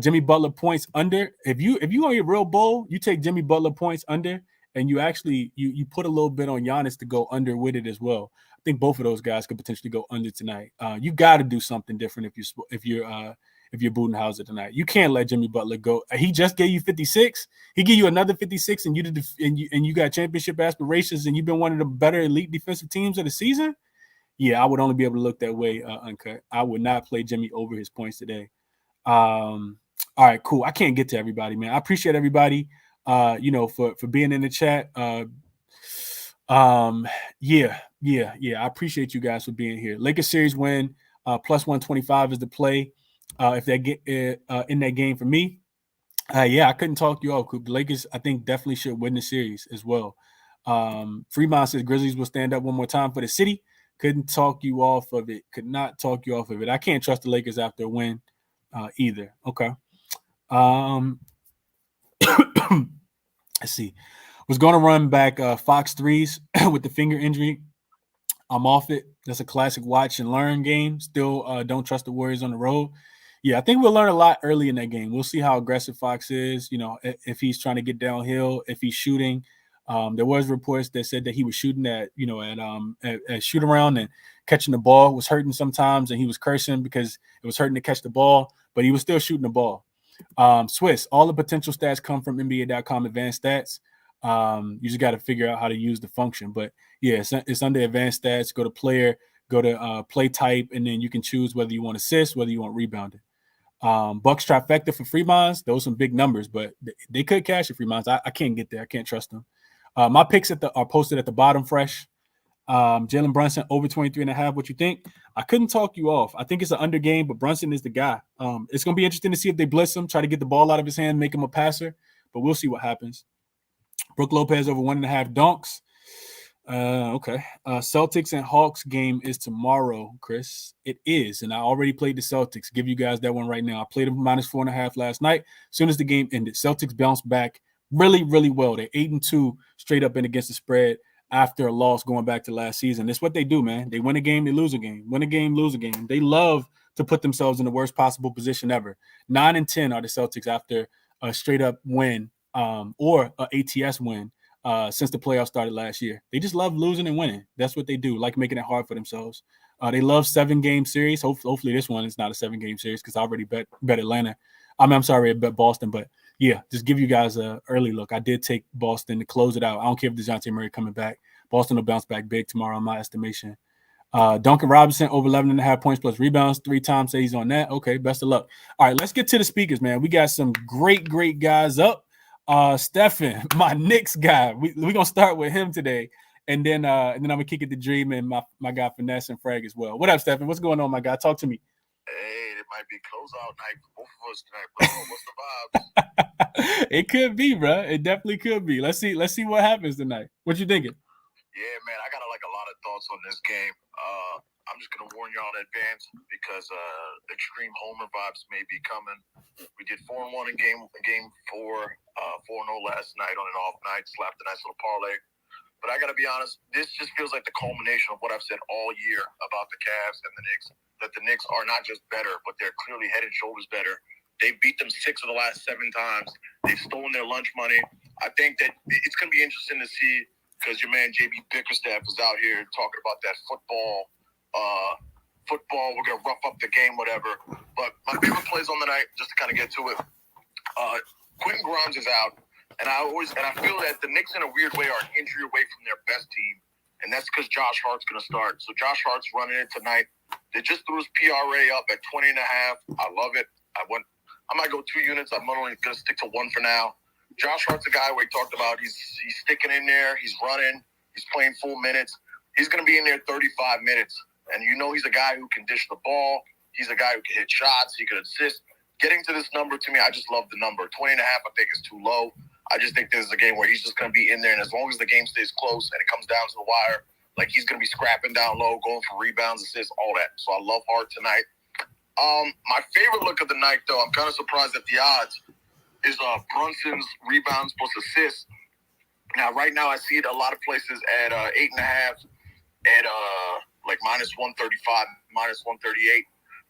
Jimmy Butler points under. If you on your real bowl, you take Jimmy Butler points under, and you actually you put a little bit on Giannis to go under with it as well. I think both of those guys could potentially go under tonight. You got to do something different if you're Budenholzer tonight. You can't let Jimmy Butler go. He just gave you 56. He gave you another 56, and you got championship aspirations, and you've been one of the better elite defensive teams of the season. Yeah, I would only be able to look that way uncut. I would not play Jimmy over his points today. All right, cool. I can't get to everybody, man. I appreciate everybody, for being in the chat. I appreciate you guys for being here. Lakers series win, plus 125 is the play. If they get in that game for me, Yeah, I couldn't talk you off. The Lakers, I think, definitely should win the series as well. Fremont says Grizzlies will stand up one more time for the city. Couldn't talk you off of it. Could not talk you off of it. I can't trust the Lakers after a win either. Okay. Let's see. Was going to run back Fox threes with the finger injury. I'm off it. That's a classic watch and learn game. Still don't trust the Warriors on the road. Yeah, I think we'll learn a lot early in that game. We'll see how aggressive Fox is, if he's trying to get downhill, if he's shooting. There was reports that said that he was shooting at shoot around and catching the ball was hurting sometimes, and he was cursing because it was hurting to catch the ball, but he was still shooting the ball. Swiss, all the potential stats come from NBA.com advanced stats. You just got to figure out how to use the function. But yeah, it's under advanced stats. Go to player, go to play type, and then you can choose whether you want assist, whether you want rebounding. Bucks trifecta for Fremonts. Those are some big numbers, but they could cash it. Fremonts. I can't get there. I can't trust them. My picks are posted at the bottom fresh. Jalen Brunson over 23.5. What you think? I couldn't talk you off. I think it's an under game, but Brunson is the guy. It's going to be interesting to see if they blitz him, try to get the ball out of his hand, make him a passer, but we'll see what happens. Brook Lopez over 1.5 dunks. Okay. Celtics and Hawks game is tomorrow, Chris. It is, and I already played the Celtics. Give you guys that one right now. I played them -4.5 last night. As soon as the game ended, Celtics bounced back really, really well. They're 8-2 straight up and against the spread after a loss going back to last season. That's what they do, man. They win a game, they lose a game. Win a game, lose a game. They love to put themselves in the worst possible position ever. 9-10 are the Celtics after a straight up win or an ATS win since the playoffs started last year. They just love losing and winning. That's what they do, like making it hard for themselves. They love 7-game series. Hopefully this one is not a 7-game series because I already bet Atlanta. I'm sorry, I bet Boston, but yeah, just give you guys an early look. I did take Boston to close it out. I don't care if DeJounte Murray coming back. Boston will bounce back big tomorrow in my estimation. Duncan Robinson over 11.5 points plus rebounds 3 times. Say he's on that. Okay, best of luck. All right, let's get to the speakers, man. We got some great guys up. Stefan, my Knicks guy. We're going to start with him today. And then I'm going to kick it to Dream and my guy Finesse and Frag as well. What up, Stefan? What's going on, my guy? Talk to me. Hey, it might be closeout night for both of us tonight, bro. What's the vibes? It could be, bro. It definitely could be. Let's see what happens tonight. What you thinking? Yeah, man, I got a lot of thoughts on this game. I'm just gonna warn y'all in advance because extreme homer vibes may be coming. We did 4-1 in game 4, 4-0 last night on an off night. Slapped a nice little parlay. But I gotta be honest, this just feels like the culmination of what I've said all year about the Cavs and the Knicks. That the Knicks are not just better, but they're clearly head and shoulders better. They beat them 6 of the last 7 times. They've stolen their lunch money. I think that it's gonna be interesting to see because your man JB Bickerstaff was out here talking about that football. We're gonna rough up the game, whatever. But my favorite plays on the night, just to kind of get to it. Quentin Grimes is out, and I feel that the Knicks in a weird way are an injury away from their best team, and that's because Josh Hart's gonna start. So Josh Hart's running it tonight. They just threw his PRA up at 20.5. I love it. I might go 2 units. I'm only gonna stick to 1 for now. Josh Hart's a guy we talked about. He's sticking in there. He's running. He's playing full minutes. He's going to be in there 35 minutes. And he's a guy who can dish the ball. He's a guy who can hit shots. He can assist. Getting to this number, to me, I just love the number. 20.5, I think, is too low. I just think this is a game where he's just going to be in there. And as long as the game stays close and it comes down to the wire, like he's going to be scrapping down low, going for rebounds, assists, all that. So I love Hart tonight. My favorite look of the night, though, I'm kind of surprised at the odds, is Brunson's rebounds plus assists. Now, right now, I see it a lot of places at 8.5, at like -135, -138.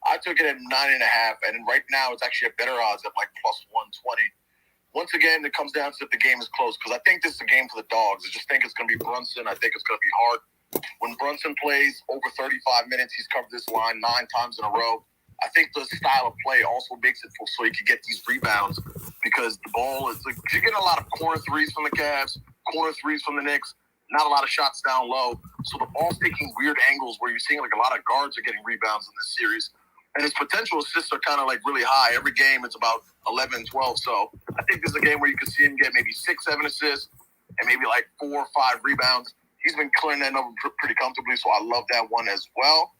I took it at 9.5, and right now it's actually a better odds at like +120. Once again, it comes down to if the game is close, because I think this is a game for the dogs. I just think it's going to be Brunson. I think it's going to be hard. When Brunson plays over 35 minutes, he's covered this line 9 times in a row. I think the style of play also makes it so he can get these rebounds, because the ball is like you're getting a lot of corner threes from the Cavs, corner threes from the Knicks, not a lot of shots down low. So the ball's taking weird angles where you're seeing like a lot of guards are getting rebounds in this series. And his potential assists are kind of like really high. Every game it's about 11, 12. So I think this is a game where you can see him get maybe 6, 7 assists and maybe like 4 or 5 rebounds. He's been clearing that number pretty comfortably, so I love that one as well.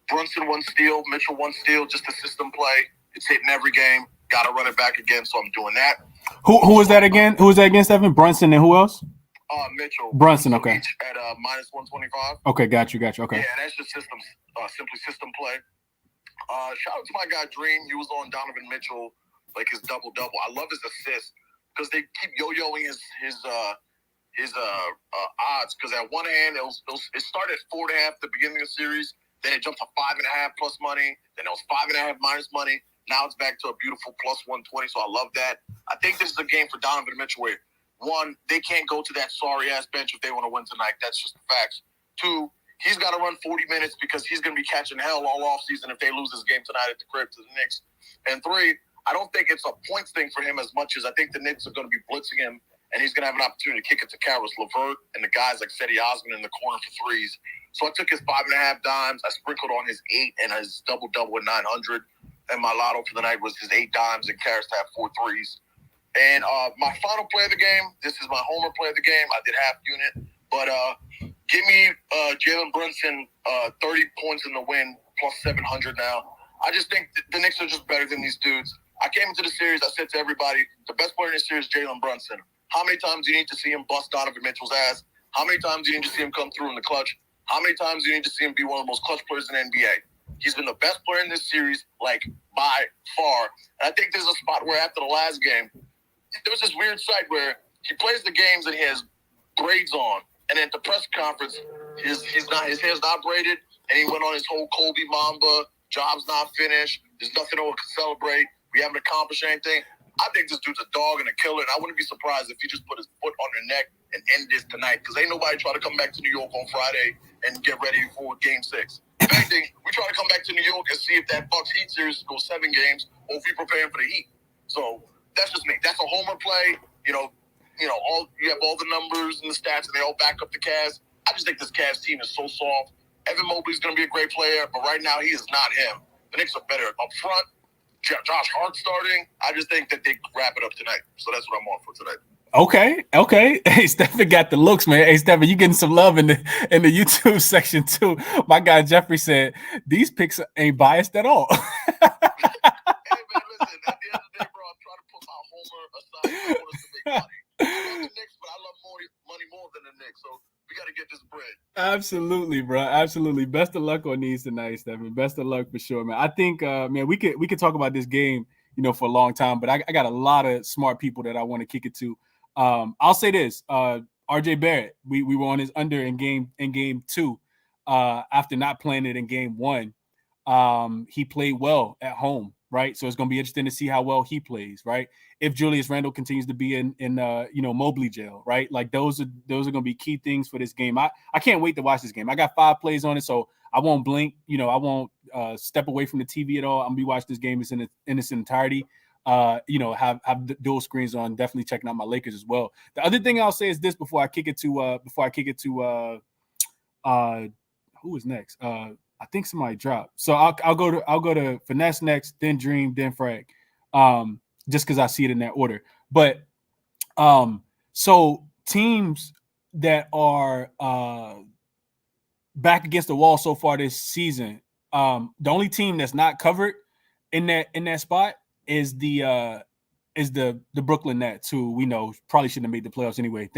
Brunson 1 steal, Mitchell 1 steal, just a system play. It's hitting every game. Got to run it back again, so I'm doing that. Who was that again? Who was that against Evan? Brunson and who else? Mitchell. Brunson, okay. Each at minus 125. Okay, got you. Okay. Yeah, that's just simply system play. Shout out to my guy Dream. He was on Donovan Mitchell, like his double-double. I love his assists because they keep yo-yoing his odds. Because at one hand, it started at 4.5 at the beginning of the series. Then it jumped to 5.5 plus money. Then it was 5.5 minus money. Now it's back to a beautiful plus 120. So I love that. I think this is a game for Donovan Mitchell where, one, they can't go to that sorry-ass bench if they want to win tonight. That's just the facts. Two, he's got to run 40 minutes because he's going to be catching hell all offseason if they lose this game tonight at the crib to the Knicks. And three, I don't think it's a points thing for him as much as I think the Knicks are going to be blitzing him, and he's going to have an opportunity to kick it to Karis LeVert and the guys like Cedi Osman in the corner for threes. So I took his 5.5 dimes. I sprinkled on his 8 and his double-double at 900. And my lotto for the night was his 8 dimes and Karis to have 4 threes. And my final play of the game, this is my homer play of the game. I did half unit. But give me Jalen Brunson 30 points in the win, plus 700 now. I just think the Knicks are just better than these dudes. I came into the series, I said to everybody, the best player in this series is Jalen Brunson. How many times do you need to see him bust Donovan Mitchell's ass? How many times do you need to see him come through in the clutch? How many times do you need to see him be one of the most clutch players in the NBA? He's been the best player in this series, like, by far. And I think there's a spot where after the last game, there was this weird sight where he plays the games and he has braids on. And at the press conference, his hair's not braided, and he went on his whole Kobe Mamba, job's not finished, there's nothing to celebrate, we haven't accomplished anything. I think this dude's a dog and a killer, and I wouldn't be surprised if he just put his foot on their neck and end this tonight, because ain't nobody try to come back to New York on Friday and get ready for Game 6. If anything, we try to come back to New York and see if that Bucks Heat series goes 7 games, or if we're preparing for the Heat. So that's just me. That's a homer play. You have all the numbers and the stats, and they all back up the Cavs. I just think this Cavs team is so soft. Evan Mobley's going to be a great player, but right now he is not him. The Knicks are better up front. Josh Hart starting. I just think that they wrap it up tonight. So that's what I'm on for tonight. Okay. Hey, Stephen got the looks, man. Hey, Stephen, you getting some love in the YouTube section too. My guy Jeffrey said these picks ain't biased at all. Hey man, listen. At the end of the day, bro, I'm trying to put my homer aside. I want us to make money. I love the Knicks, but I love money more than the Knicks. So we got to get this bread. Absolutely, bro. Absolutely. Best of luck on these tonight, Stephen. Best of luck for sure, man. I think, man, we could talk about this game, for a long time, but I got a lot of smart people that I want to kick it to. I'll say this: RJ Barrett, we were on his under in game 2, after not playing it in game 1. He played well at home, right? So it's going to be interesting to see how well he plays, right? If Julius Randle continues to be in Mobley jail, right? Like those are going to be key things for this game. I can't wait to watch this game. I got 5 plays on it, so I won't blink. I won't step away from the TV at all. I'm gonna be watching this game in its entirety. Have the dual screens on. Definitely checking out my Lakers as well. The other thing I'll say is this before I kick it to who is next? I think somebody dropped. So I'll go to Finesse next, then Dream, then Frag. Just because I see it in that order. But so teams that are back against the wall so far this season, the only team that's not covered in that spot is the Brooklyn Nets, who we know probably shouldn't have made the playoffs anyway.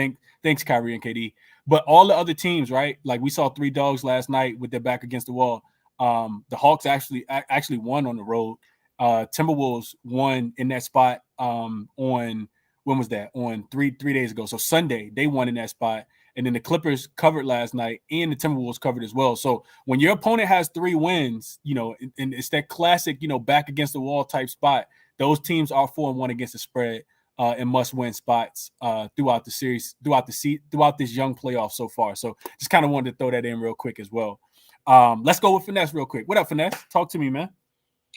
Thanks Kyrie and KD. But all the other teams, right? Like we saw 3 dogs last night with their back against the wall. The Hawks actually won on the road. Timberwolves won in that spot on when was that? On three days ago. So Sunday they won in that spot. And then the Clippers covered last night, and the Timberwolves covered as well. So when your opponent has 3 wins, and it's that classic, back against the wall type spot, those teams are 4-1 against the spread and must-win spots throughout the series, throughout this young playoff so far. So just kind of wanted to throw that in real quick as well. Let's go with Finesse real quick. What up, Finesse? Talk to me, man.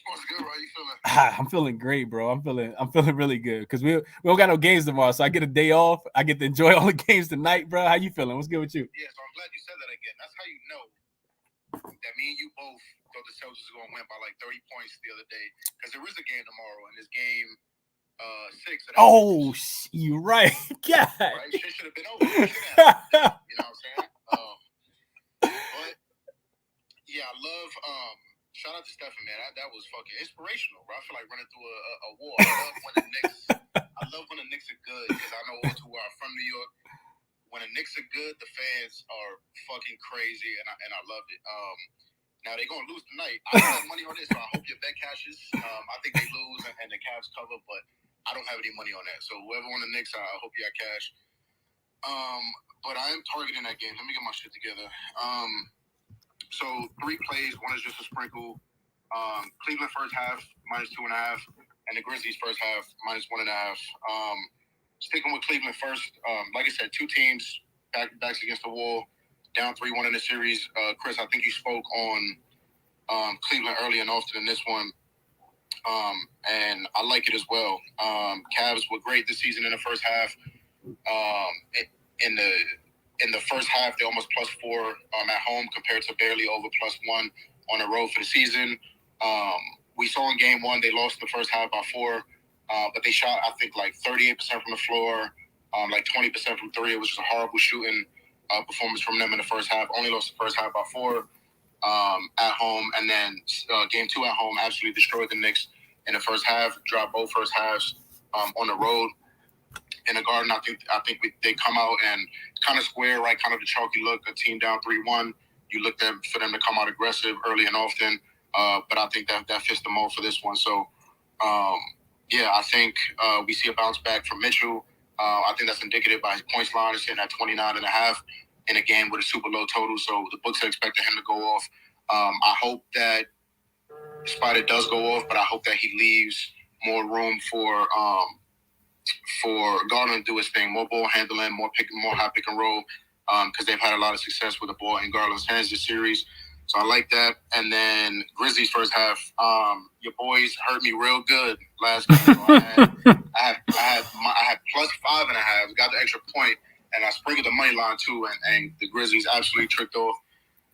What's good, bro? How you feeling? I'm feeling great, bro. I'm feeling really good because we don't got no games tomorrow, so I get a day off. I get to enjoy all the games tonight, bro. How you feeling? What's good with you? Yeah, so I'm glad you said that again. That's how you know that me and you both thought the Celtics was going to win by like 30 points the other day, because there is a game tomorrow, and it's game 6. Oh, you're right. Yeah. Right? Shit should have been over. You know what I'm saying? But yeah, I love Shout out to Stephen, man. That was fucking inspirational, bro. I feel like running through a wall. I love when the Knicks are good because I know all too well. I'm from New York. When the Knicks are good, the fans are fucking crazy, and I love it. Now they're gonna lose tonight. I don't have money on this, so I hope your bet cashes. I think they lose and the Cavs cover, but I don't have any money on that. So whoever won the Knicks, I hope you got cash. But I am targeting that game. Let me get my shit together. So 3 plays. One is just a sprinkle. Cleveland first half -2.5, and the Grizzlies first half -1.5. Sticking with Cleveland first. Like I said, 2 teams backs against the wall, down 3-1 in the series. Chris, I think you spoke on Cleveland early and often in this one, and I like it as well. Cavs were great this season in the first half. In the first half, they almost +4 at home compared to barely over +1 on the road for the season. We saw in game 1, they lost the first half by 4, but they shot, I think, like 38% from the floor, like 20% from 3. It was just a horrible shooting performance from them in the first half. Only lost the first half by 4 at home, and then game 2 at home absolutely destroyed the Knicks in the first half, dropped both first halves on the road. In the Garden, I think they come out and kind of square, right? Kind of the chalky look, a team down 3-1. You look for them to come out aggressive early and often, but I think that fits the mold for this one. So, I think we see a bounce back from Mitchell. I think that's indicative by his points line. It's sitting at 29.5 in a game with a super low total. So the books are expecting him to go off. I hope that Spider does go off, but I hope that he leaves more room for Garland to do his thing, more ball handling, more high pick and roll, because they've had a lot of success with the ball in Garland's hands this series. So I like that. And then Grizzlies first half, your boys hurt me real good last game. So I had +5.5, got the extra point, and I sprinkled the money line too, and the Grizzlies absolutely tricked off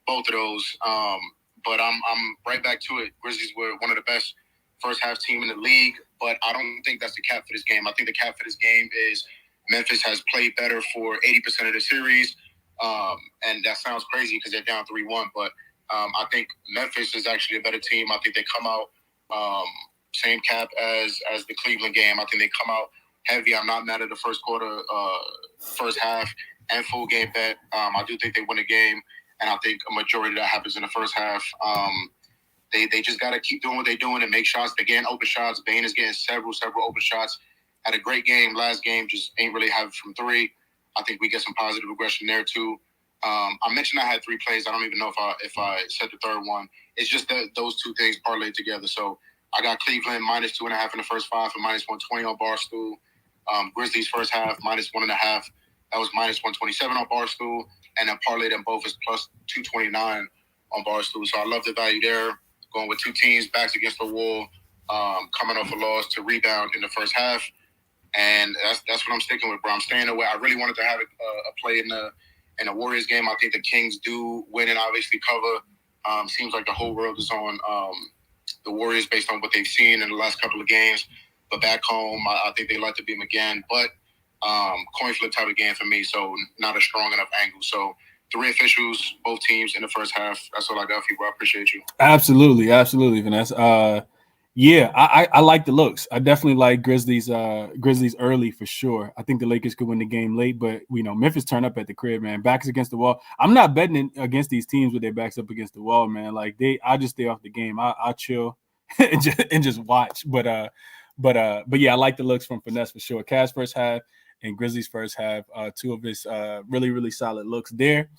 both of those. But I'm right back to it. Grizzlies were one of the best first half team in the league, but I don't think that's the cap for this game. I think the cap for this game is Memphis has played better for 80% of the series, and that sounds crazy because they're down 3-1, but I think Memphis is actually a better team. I think they come out same cap as the Cleveland game. I think they come out heavy. I'm not mad at the first quarter, first half, and full game bet. I do think they win the game, and I think a majority of that happens in the first half. They just got to keep doing what they're doing and make shots. They're getting open shots. Bane is getting several open shots. Had a great game. Last game just ain't really have it from 3. I think we get some positive aggression there too. I mentioned I had 3 plays. I don't even know if I said the third one. It's just that those 2 things parlayed together. So I got Cleveland -2.5 in the first 5 for -120 on Barstool. Grizzlies first half -1.5. That was -127 on Barstool. And then parlayed them both as +229 on Barstool. So I love the value there. Going with 2 teams, backs against the wall, coming off a loss to rebound in the first half. And that's what I'm sticking with, bro. I'm staying away. I really wanted to have a play in the Warriors game. I think the Kings do win and obviously cover. Seems like the whole world is on the Warriors based on what they've seen in the last couple of games. But back home, I think they like to beat them again. But coin flip type of game for me, so not a strong enough angle. So 3 officials, both teams in the first half. That's all I got for you, bro. I appreciate you. Absolutely, Vanessa. I like the looks. I definitely like Grizzlies early for sure. I think the Lakers could win the game late, but Memphis turned up at the crib, man. Backs against the wall. I'm not betting against these teams with their backs up against the wall, man. Like I just stay off the game. I chill and just watch. But yeah, I like the looks from Finesse for sure. Cavs first half and Grizzlies first half. 2 of his really, really solid looks there.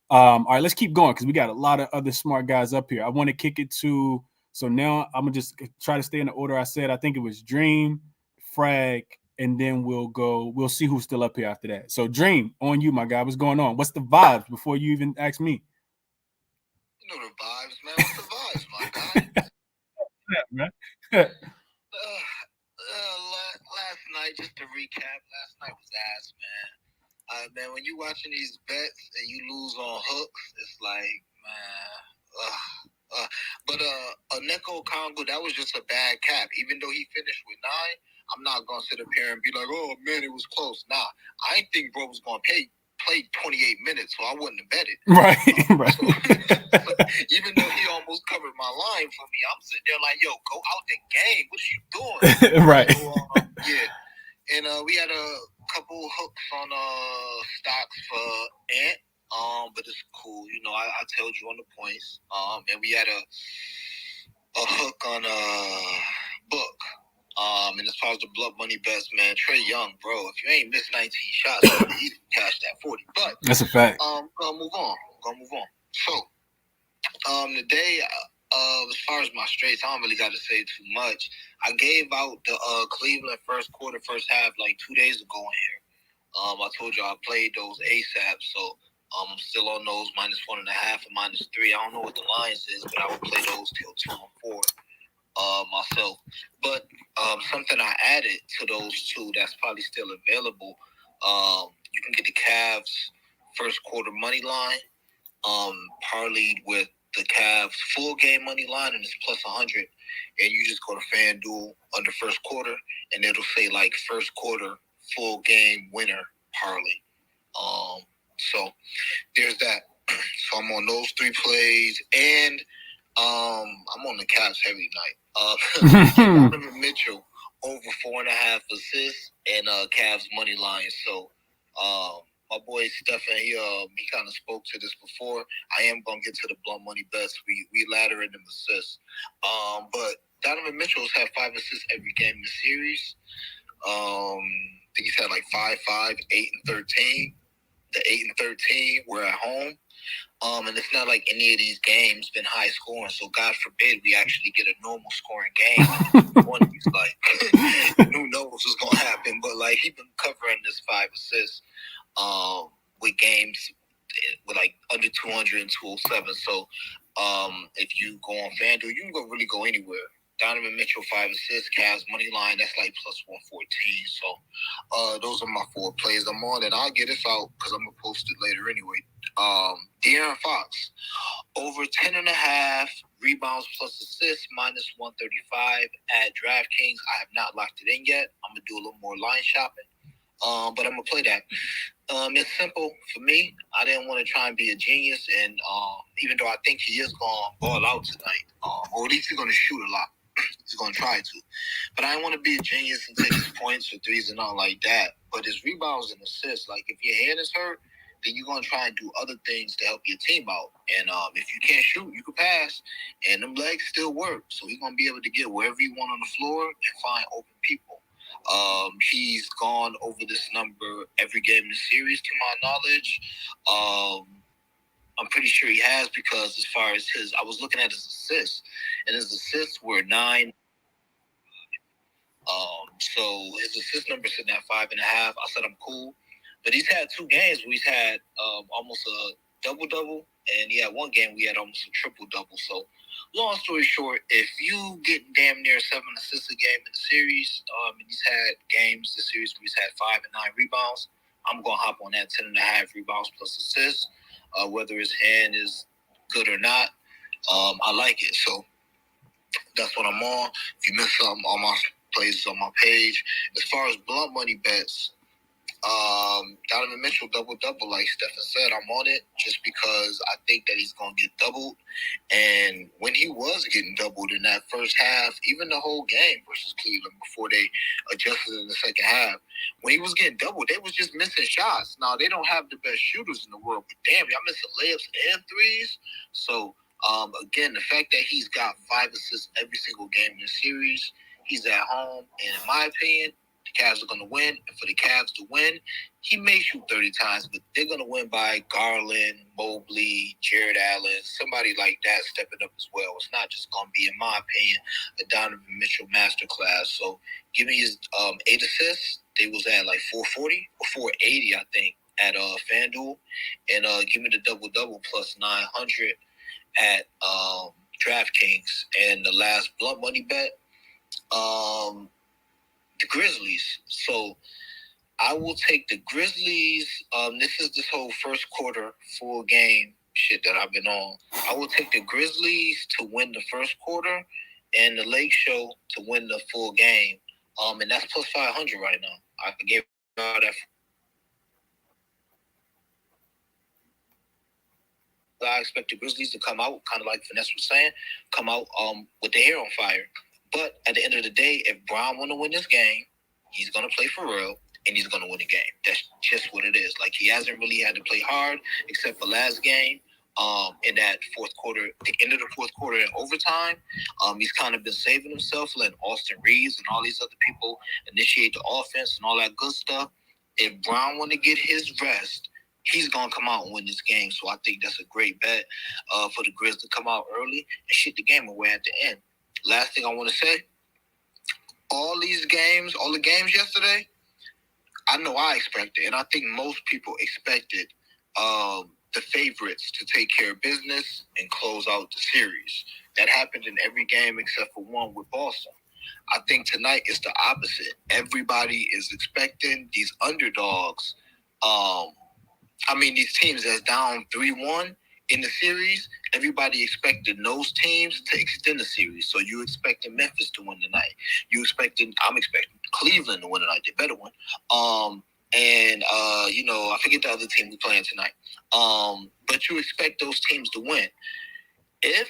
All right, let's keep going because we got a lot of other smart guys up here. I want to kick it to. So now I'm going to just try to stay in the order I said. I think it was Dream, Frag, and then we'll see who's still up here after that. So Dream, on you, my guy. What's going on? What's the vibes before you even ask me? You know the vibes, man. What's the vibes, my guy? Yeah, man. Last night, just to recap, last night was ass, man. Man, when you watching these bets and you lose on hooks, it's like, man, But Oneko Kongo, that was just a bad cap. Even though he finished with 9, I'm not going to sit up here and be like, oh, man, it was close. Nah, I didn't think bro was going to play 28 minutes, so I wouldn't have bet it. Right. So, even though he almost covered my line for me. I'm sitting there like, yo, go out the game. What are you doing? Right. So, yeah. And we had a couple hooks on stocks for Ant. But it's cool. You know, I told you on the points. And we had a hook on Book. And as far as the blood money bets, man, Trae Young, bro, if you ain't missed 19 shots, you can cash that 40. But that's a fact. Gonna move on. So, today, as far as my straights, I don't really got to say too much. I gave out the Cleveland first quarter, first half like 2 days ago in here. I told you I played those ASAP, so I'm still on those -1.5 and -3. I don't know what the lines is, but I would play those till 2 and 4 myself. But something I added to those two that's probably still available, you can get the Cavs first quarter money line, parlayed with the Cavs full game money line, and it's +100. And you just go to FanDuel under first quarter, and it'll say like first quarter full game winner parlay. So there's that. So I'm on those 3 plays, and I'm on the Cavs heavy night. Donovan Mitchell over 4.5 assists and Cavs money line. So my boy Stefan, he kind of spoke to this before. I am gonna get to the blunt money bets. We ladder in the assists. But Donovan Mitchell's had 5 assists every game in the series. I think he's had like 5, 8, and 13. The 8 and 13 were at home. And it's not like any of these games been high scoring. So God forbid we actually get a normal scoring game. One of these, like, who knows what's gonna happen? But like he been covering this 5 assists, with games with like under 200 and 207. So, if you go on FanDuel, you can really go anywhere. Donovan Mitchell 5 assists, Cavs money line, that's like +114. So those are my 4 plays I'm on, and I'll get this out because I'm gonna post it later anyway. De'Aaron Fox over 10.5 rebounds plus assists -135 at DraftKings. I have not locked it in yet. I'm gonna do a little more line shopping. But I'm gonna play that. It's simple for me. I didn't want to try and be a genius, and even though I think he is gonna ball out tonight, or at least he's gonna shoot a lot. He's gonna try to, but I don't want to be a genius and take his points or threes and all like that. But his rebounds and assists, like if your hand is hurt, then you're gonna try and do other things to help your team out. And if you can't shoot, you can pass, and them legs still work. So he's gonna be able to get wherever you want on the floor and find open people. He's gone over this number every game in the series, to my knowledge. I'm pretty sure he has, because as far as I was looking at his assists, and his assists were 9. So his assist number sitting at 5.5. I said I'm cool, but he's had 2 games where he's had almost a double-double, and he had 1 game we had almost a triple-double. So long story short, if you get damn near 7 assists a game in the series, and he's had games this series where he's had 5 and 9 rebounds, I'm gonna hop on that 10.5 rebounds plus assists. Whether his hand is good or not, I like it. So that's what I'm on. If you missed something, all my plays on my page. As far as blunt money bets, Donovan Mitchell double-double, like Stephen said, I'm on it just because I think that he's going to get doubled. And when he was getting doubled in that first half, even the whole game versus Cleveland before they adjusted in the second half, when he was getting doubled, they was just missing shots. Now, they don't have the best shooters in the world, but damn, y'all missing layups and threes. So, again, the fact that he's got 5 assists every single game in the series, he's at home, and in my opinion, the Cavs are going to win. And for the Cavs to win, he may shoot 30 times, but they're going to win by Garland, Mobley, Jared Allen, somebody like that stepping up as well. It's not just going to be, in my opinion, a Donovan Mitchell masterclass. So give me his 8 assists. They was at like 440 or 480, I think, at FanDuel. And give me the double-double plus 900 at DraftKings. And the last blunt money bet, the Grizzlies. So I will take the Grizzlies. This is this whole first quarter full game shit that I've been on. I will take the Grizzlies to win the first quarter and the Lake Show to win the full game. And that's plus 500 right now. I can give that. I expect the Grizzlies to come out, kind of like Finesse was saying, come out with their hair on fire. But at the end of the day, if Brown want to win this game, he's going to play for real, and he's going to win the game. That's just what it is. Like, he hasn't really had to play hard except for last game. In that fourth quarter, the end of the fourth quarter in overtime, he's kind of been saving himself, letting Austin Reeves and all these other people initiate the offense and all that good stuff. If Brown want to get his rest, he's going to come out and win this game. So I think that's a great bet for the Grizz to come out early and shit the game away at the end. Last thing I want to say, all the games yesterday, I know I expected, and I think most people expected the favorites to take care of business and close out the series. That happened in every game except for one with Boston. I think tonight is the opposite. Everybody is expecting these underdogs. These teams that's down 3-1 in the series, everybody expected those teams to extend the series. So you expecting Memphis to win tonight. I'm expecting Cleveland to win tonight. They better win. I forget the other team we're playing tonight. But you expect those teams to win. If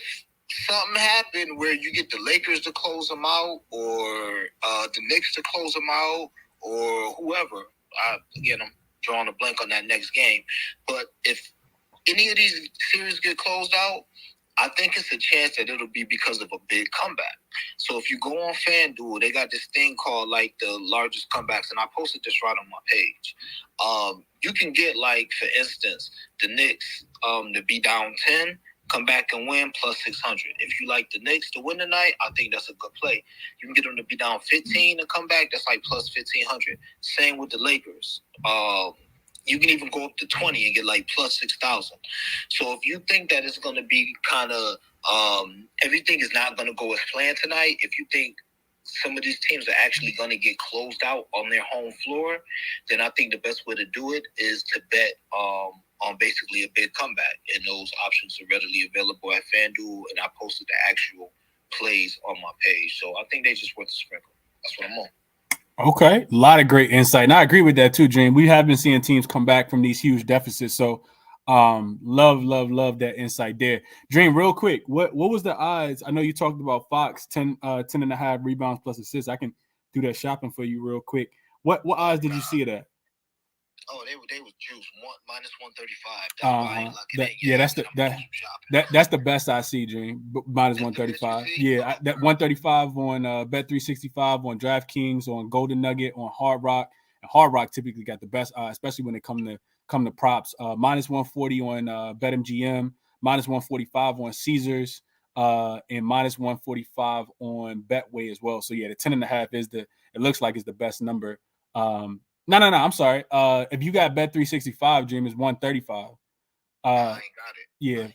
something happened where you get the Lakers to close them out, or the Knicks to close them out, or whoever, I'm drawing a blank on that next game. But if any of these series get closed out, I think it's a chance that it'll be because of a big comeback. So if you go on FanDuel, they got this thing called like the largest comebacks, and I posted this right on my page. You can get, like, for instance, the Knicks to be down 10, come back and win plus 600. If you like the Knicks to win tonight, I think that's a good play. You can get them to be down 15 and come back. That's like plus 1,500. Same with the Lakers. You can even go up to 20 and get like plus 6,000. So if you think that it's going to be kind of everything is not going to go as planned tonight, if you think some of these teams are actually going to get closed out on their home floor, then I think the best way to do it is to bet on basically a big comeback. And those options are readily available at FanDuel, and I posted the actual plays on my page. So I think they just worth a sprinkle. That's what I'm on. Okay, a lot of great insight. And I agree with that too, Dream. We have been seeing teams come back from these huge deficits. So love that insight there. Dream, real quick, what was the odds? I know you talked about Fox 10 and a half rebounds plus assists. I can do that shopping for you real quick. What odds did you see of that? Oh, they was juice minus 135. That's the best I see, Dream. Minus 135. Yeah, that 135 on Bet365, on DraftKings, on Golden Nugget, on Hard Rock. And Hard Rock typically got the best odds, especially when it come to props. Minus 140 on BetMGM, minus 145 on Caesars, and minus 145 on Betway as well. So yeah, the 10 and a half it looks like it's the best number. No. I'm sorry. If you got Bet365, Dream is 135. I ain't got it.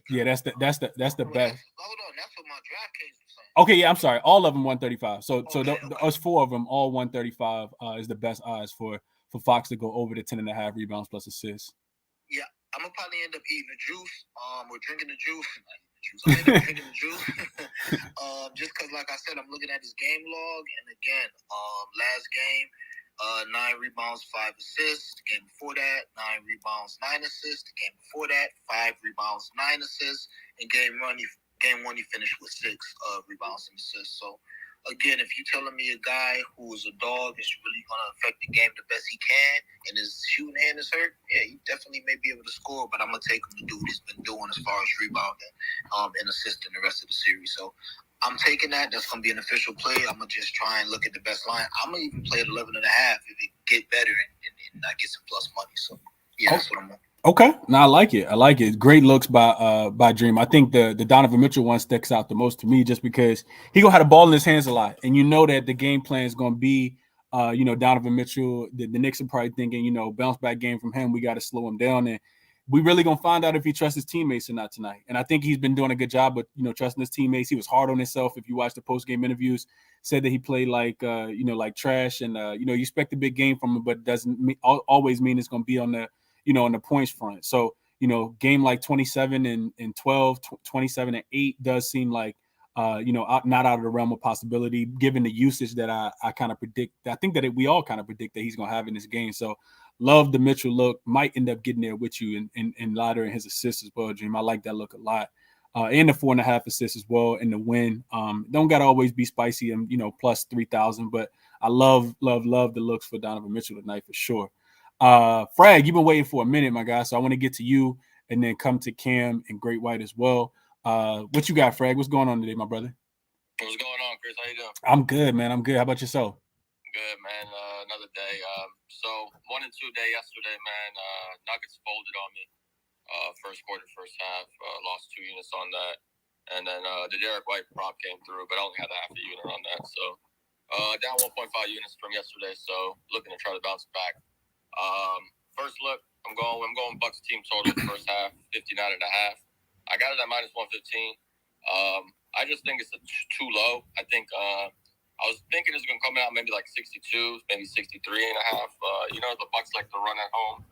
Yeah. That's the best. Hold on, that's what my DraftKings was saying. Okay, yeah, I'm sorry. All of them 135. So us four of them, all 135 is the best odds for Fox to go over the 10 and a half rebounds plus assists. Yeah, I'm gonna probably end up eating the juice, or drinking the juice. I'm gonna end up drinking the juice, just because, like I said, I'm looking at his game log, and again, last game. 9 rebounds, 5 assists. Game before that, 9 rebounds, 9 assists. Game before that, 5 rebounds, 9 assists. And game one, he finished with 6 rebounds and assists. So, again, if you're telling me a guy who is a dog is really going to affect the game the best he can, and his shooting hand is hurt, yeah, he definitely may be able to score, but I'm going to take him to do what he's been doing as far as rebounding and assisting the rest of the series. So, I'm taking that. That's going to be an official play. I'm going to just try and look at the best line. I'm going to even play at 11 and a half if it get better and I get some plus money. So, yeah, that's what I'm on. Okay. No, I like it. Great looks by Dream. I think the Donovan Mitchell one sticks out the most to me just because he going to have the ball in his hands a lot. And you know that the game plan is going to be, Donovan Mitchell. The Knicks are probably thinking, bounce back game from him. We got to slow him down. And we really going to find out if he trusts his teammates or not tonight. And I think he's been doing a good job of, trusting his teammates. He was hard on himself. If you watch the post-game interviews, said that he played like trash. And, you expect a big game from him, but it doesn't always mean it's going to be on the, on the points front. So, game like 27 and 12, 27 and 8 does seem like, not out of the realm of possibility, given the usage that I kind of predict. I think that we all kind of predict that he's going to have in this game. So Love the Mitchell look. Might end up getting there with you and ladder and his assists as well, Dream. I like that look a lot. And the 4.5 assists as well in the win. Don't gotta always be spicy and plus 3,000, but I love the looks for Donovan Mitchell tonight for sure. Frag, you've been waiting for a minute, my guy. So I want to get to you and then come to Cam and Great White as well. What you got, Frag? What's going on today, my brother? What's going on, Chris? How you doing? I'm good, man. I'm good. How about yourself? Good, man. Another day. So 1 and 2 day yesterday, man. Nuggets folded on me. First quarter, first half. Lost 2 units on that. And then the Derek White prop came through, but I only had half a unit on that. So down 1.5 units from yesterday. So looking to try to bounce back. First look, I'm going Bucks team total first half, 59.5. I got it at minus 115. I just think it's too low. I think I was thinking it's going to come out maybe like 62, maybe 63.5. The Bucks like to run at home,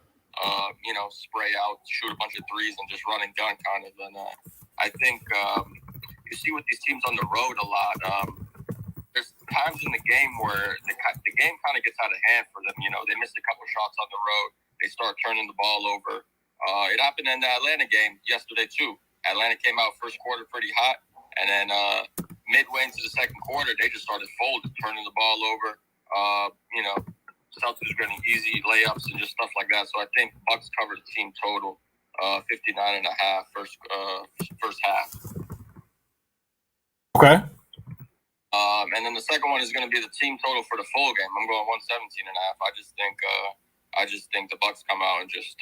spray out, shoot a bunch of threes, and just run and gun kind of. And I think you see with these teams on the road a lot. There's times in the game where the game kind of gets out of hand for them. They missed a couple shots on the road. They start turning the ball over. It happened in the Atlanta game yesterday too. Atlanta came out first quarter pretty hot, and then midway into the second quarter, they just started folding, turning the ball over. Celtics getting easy layups and just stuff like that. So I think Bucks covered the team total, 59.5 first half. Okay. And then the second one is going to be the team total for the full game. I'm going 117.5. I just think the Bucks come out and just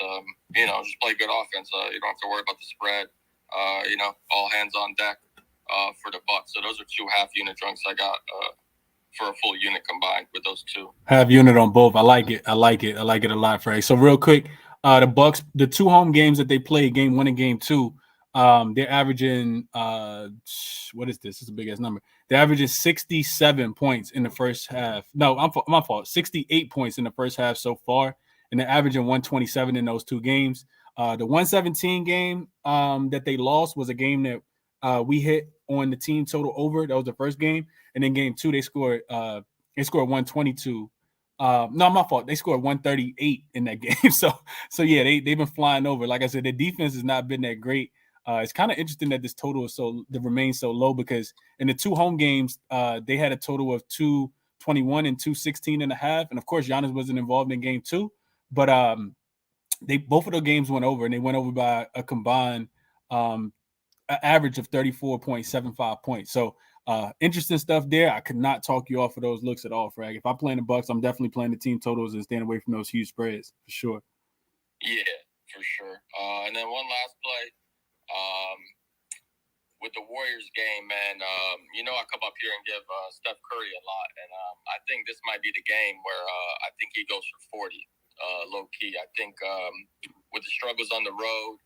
play good offense. You don't have to worry about the spread. All hands on deck for the Bucks. So those are 2 half unit drunks I got for a full unit combined with those 2. Half unit on both. I like it a lot, Frank. So real quick, the Bucks, the 2 home games that they played, game 1 and game 2, they're averaging what is this? This is a big ass number. They're averaging 67 points in the first half. No, my fault. 68 points in the first half so far, and they're averaging 127 in those 2 games. The 117 game that they lost was a game that we hit on the team total over. That was the first game, and then game 2 they scored 122. No, my fault. They scored 138 in that game. So yeah, they've been flying over. Like I said, their defense has not been that great. It's kind of interesting that this total is remains so low, because in the 2 home games, they had a total of 221 and 216.5. And of course, Giannis wasn't involved in game 2, but both of the games went over, and they went over by a combined average of 34.75 points. So interesting stuff there. I could not talk you off of those looks at all, Frag. If I'm playing the Bucks, I'm definitely playing the team totals and staying away from those huge spreads for sure. Yeah, for sure. And then one last play. With the Warriors game, man, I come up here and give Steph Curry a lot, and I think this might be the game where I think he goes for 40, low key. I think with the struggles on the road,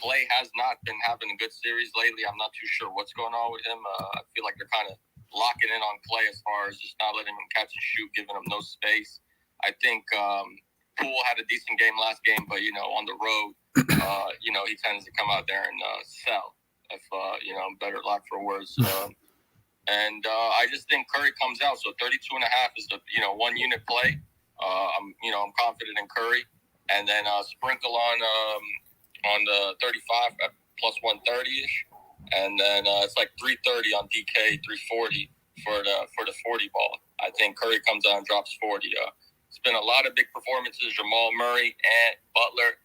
Clay has not been having a good series lately. I'm not too sure what's going on with him. I feel like they're kind of locking in on Clay as far as just not letting him catch and shoot, giving him no space. I think Poole had a decent game last game, but on the road, he tends to come out there and sell. If better lack for words. And I just think Curry comes out. So 32.5 is the 1 unit play. I'm confident in Curry, and then sprinkle on the 35 at plus 130ish, and then it's like 330 on DK, 340 for the 40 ball. I think Curry comes out and drops 40. It's been a lot of big performances. Jamal Murray and Butler.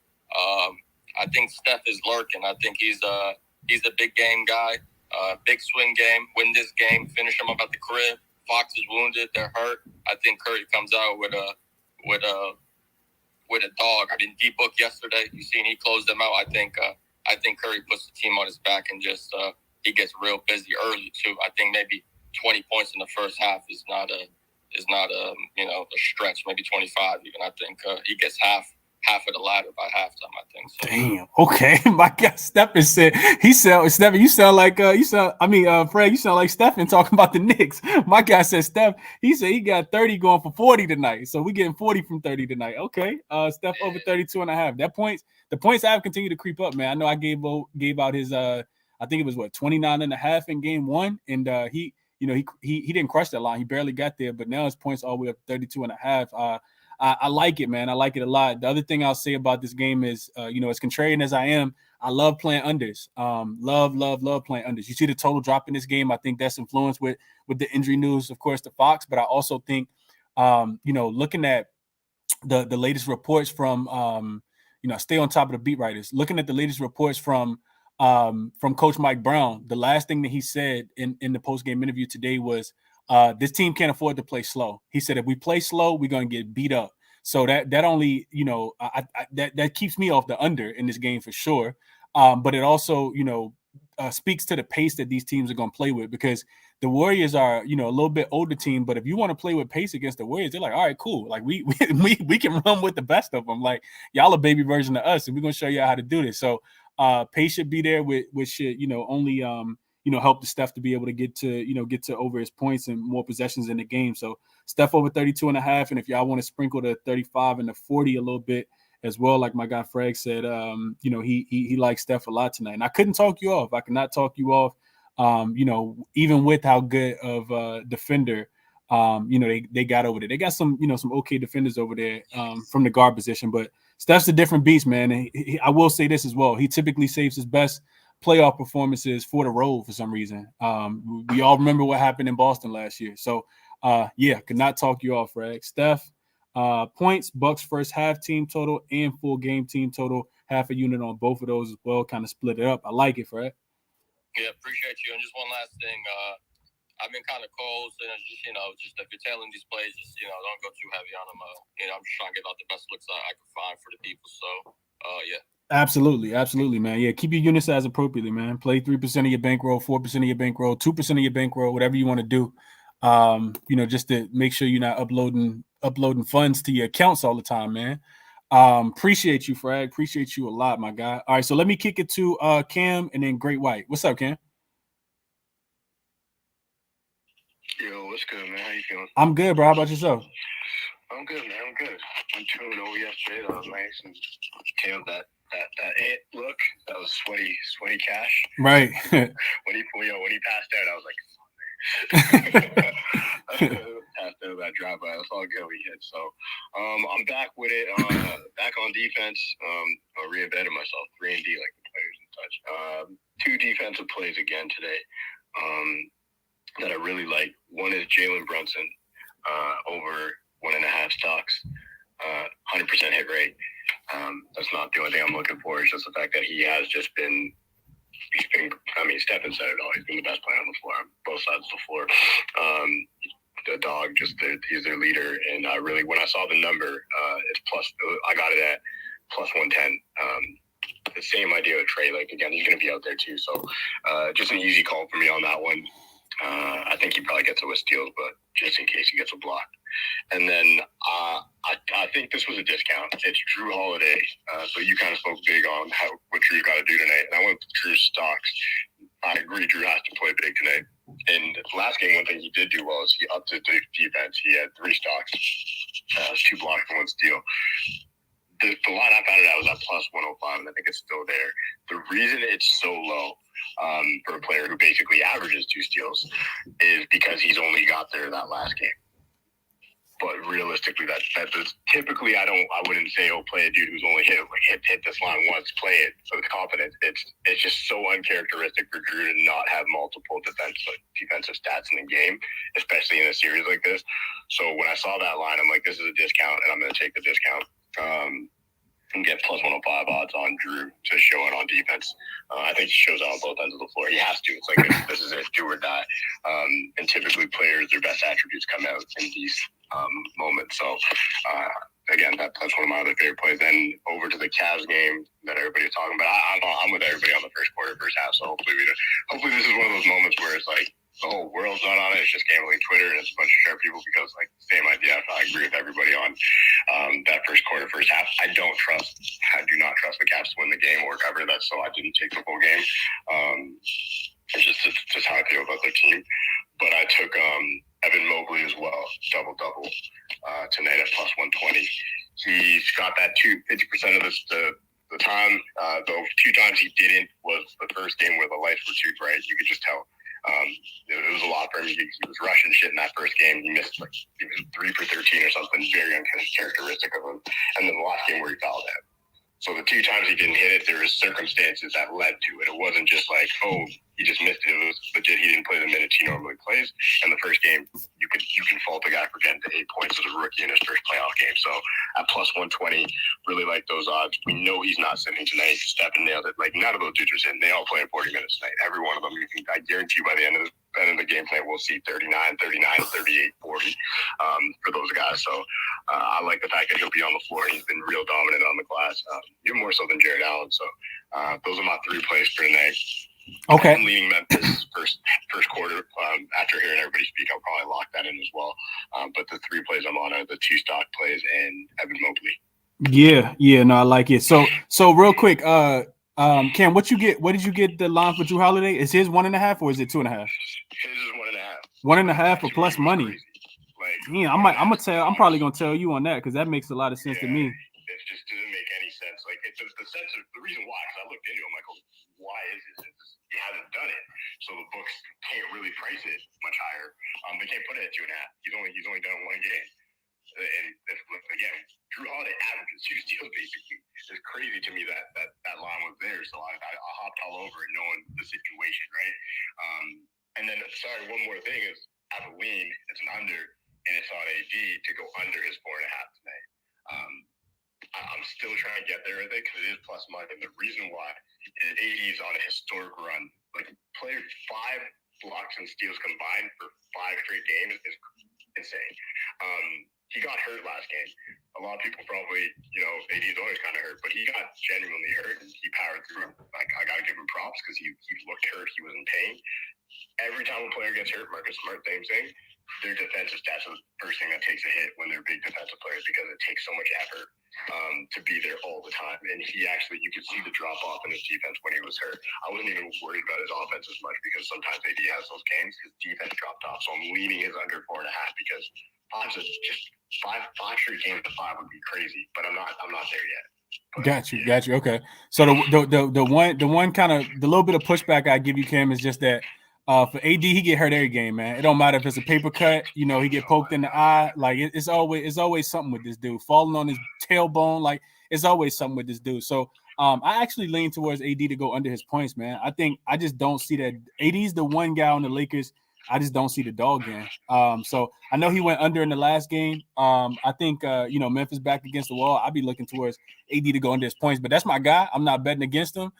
I think Steph is lurking. I think he's a big game guy. Big swing game. Win this game. Finish him up at the crib. Fox is wounded. They're hurt. I think Curry comes out with a dog. I mean, D-Book yesterday. You seen he closed them out. I think Curry puts the team on his back and just he gets real busy early too. I think maybe 20 points in the first half is not a stretch. Maybe 25 even. I think he gets half of the ladder by halftime, I think. So. Damn. Okay. My guy Stephen said, Stephen, you sound like Fred, you sound like Stephen talking about the Knicks. My guy said, Steph, he said he got 30 going for 40 tonight. So we getting 40 from 30 tonight. Okay. Steph over 32.5. The points have continued to creep up, man. I know I gave out his I think it was 29.5 in game 1. And he didn't crush that line. He barely got there, but now his points all the way up 32.5. I like it, man. I like it a lot. The other thing I'll say about this game is, as contrarian as I am, I love playing unders. Love playing unders. You see the total drop in this game. I think that's influenced with the injury news, of course, to Fox. But I also think, looking at the latest reports from, stay on top of the beat writers. Looking at the latest reports from Coach Mike Brown, the last thing that he said in the post-game interview today was, this team can't afford to play slow. He said, if we play slow, we're going to get beat up. So that only, that keeps me off the under in this game for sure. But it also, speaks to the pace that these teams are going to play with, because the Warriors are, a little bit older team. But if you want to play with pace against the Warriors, they're like, all right, cool. Like we can run with the best of them. Like, y'all a baby version of us, and we're going to show you how to do this. So pace should be there, which should, only help the Steph to be able to get to over his points and more possessions in the game. So Steph over 32.5. And if y'all want to sprinkle the 35 and the 40 a little bit as well, like my guy Freg said, he likes Steph a lot tonight. And I couldn't talk you off. I could not talk you off. Even with how good of a defender, they got over there. They got some okay defenders over there from the guard position. But Steph's a different beast, man. And I will say this as well. He typically saves his best playoff performances for the road for some reason. We all remember what happened in Boston last year. So, could not talk you off, Freg. Steph, points, Bucks first half team total and full game team total, half a unit on both of those as well, kind of split it up. I like it, Freg. Yeah, appreciate you. And just one last thing, I've been kind of cold, and it's just, just if you're tailing these plays, just, don't go too heavy on them. I'm just trying to get out the best looks I can find for the people. So, yeah. Absolutely, man. Yeah, keep your unit size appropriately, man. Play 3% of your bankroll, 4% of your bankroll, 2% of your bankroll, whatever you want to do. Just to make sure you're not uploading funds to your accounts all the time, man. Appreciate you, Frag. Appreciate you a lot, my guy. All right, so let me kick it to Cam and then Great White. What's up, Cam? Yo, what's good, man? How you feeling? I'm good, bro. How about yourself? I'm good, man. I'm good. I'm 2-0 yesterday. That was nice. And tailed that hit look. That was sweaty cash. Right. when he passed out, I was like, passed out that drive by. That's all good we hit. So I'm back with it. Back on defense. I reinvented myself. 3-and-D like the players and such. 2 defensive plays again today. That I really like. One is Jalen Brunson over 1.5 stocks, 100% hit rate. That's not the only thing I'm looking for. It's just the fact that he's been, Stephen said it all. He's been the best player on the floor, both sides of the floor. The dog, he's their leader. And really, when I saw the number, it's plus, I got it at plus 110. The same idea with Trey. Like, again, he's going to be out there too. So just an easy call for me on that one. I think he probably gets it with steals, but just in case he gets a block. And then I think this was a discount. It's Drew Holiday. So you kind of spoke big on what Drew's got to do tonight. And I went with Drew's stocks. I agree Drew has to play big tonight. And last game, one thing he did do well is he upped the defense. He had 3 stocks, 2 blocks, and 1 steal. The line I found it at was at plus 105, and I think it's still there. The reason it's so low for a player who basically averages 2 steals is because he's only got there that last game. But realistically, that is typically I wouldn't say, play a dude who's only hit this line once, play it with confidence. It's just so uncharacteristic for Drew to not have multiple defensive stats in the game, especially in a series like this. So when I saw that line, I'm like, this is a discount, and I'm going to take the discount. And get plus 105 odds on Drew to show it on defense. I think he shows it on both ends of the floor. He has to. It's like this is it, do or die. And typically players, their best attributes come out in these moments. So again, that's one of my other favorite plays. Then over to the Cavs game that everybody's talking about. I'm with everybody on the first quarter, first half. So hopefully this is one of those moments where it's like the whole world's not on it. It's just gambling Twitter, and it's a bunch of sharp people because, like, same idea. I agree with everybody on that first quarter, first half. I do not trust the Cavs to win the game or cover that, so I didn't take the full game. It's just how I feel about their team. But I took Evan Mobley as well, double-double tonight at plus 120. He's got that 50% of the time. Though 2 times he didn't was the first game where the lights were too bright. You could just tell. It was a lot for him. He was rushing shit in that first game. He missed he was 3 for 13 or something, very uncharacteristic of him. And then the last game where he fouled out. So the 2 times he didn't hit it, there was circumstances that led to it. It wasn't just like, oh, he just missed it. It was legit. He didn't play the minutes he normally plays. And the first game, you can fault the guy for getting to 8 points as a rookie in his first playoff game. So at plus 120, really like those odds. We know he's not sitting tonight. Steppen nailed it. Like, none of those dudes are sitting. They all play in 40 minutes tonight. Every one of them. I guarantee you by the end of the game tonight, we'll see 39, 38, 40 for those guys. So I like the fact that he'll be on the floor. He's been real dominant on the glass, even more so than Jared Allen. So those are my 3 plays for tonight. Okay. I'm leading Memphis first quarter. After hearing everybody speak, I'll probably lock that in as well. But the 3 plays I'm on are the 2 stock plays and Evan Mobley. Yeah, no, I like it. So real quick, Cam, what did you get the line for Drew Holiday? Is his 1.5 or is it 2.5? His is 1.5. 1.5 for plus money. Crazy. Yeah, I'm probably gonna tell you on that because that makes a lot of sense to me. It just didn't make any sense. Like, it's the sense of the reason why. Because I looked into it, I'm like, oh, why is this? He hasn't done it, so the books can't really price it much higher. They can't put it at 2.5. He's only done it 1 game, and again, Drew Holiday averages 2 steals basically. It's crazy to me that line was there. So I hopped all over it, knowing the situation, right? And then one more thing is I have a lean. It's an under, and it's on AD to go under his 4.5 tonight. I'm still trying to get there with it because it is plus money. And the reason why is AD's on a historic run. Like, played 5 blocks and steals combined for 5 straight games is insane. He got hurt last game. A lot of people probably, AD's always kind of hurt, but he got genuinely hurt and he powered through. Like, I got to give him props because he looked hurt. He was in pain. Every time a player gets hurt, Marcus Smart, same thing. Their defensive stats are the first thing that takes a hit when they're big defensive players because it takes so much effort to be there all the time. And you could see the drop off in his defense when he was hurt. I wasn't even worried about his offense as much because sometimes AD has those games. His defense dropped off. So I'm leaning his under 4.5 because 5's just 5 straight games to 5 would be crazy. But I'm not there yet. But, Got you. Okay. So the one kind of the little bit of pushback I give you, Cam, is just that for AD, he get hurt every game, man. It don't matter if it's a paper cut, he get poked in the eye. Like, it's always something with this dude. Falling on his tailbone, like, it's always something with this dude. So I actually lean towards AD to go under his points, man. I just don't see that. AD's the one guy on the Lakers. I just don't see the dog game. So I know he went under in the last game. I think Memphis back against the wall. I'll be looking towards AD to go under his points, but that's my guy. I'm not betting against him.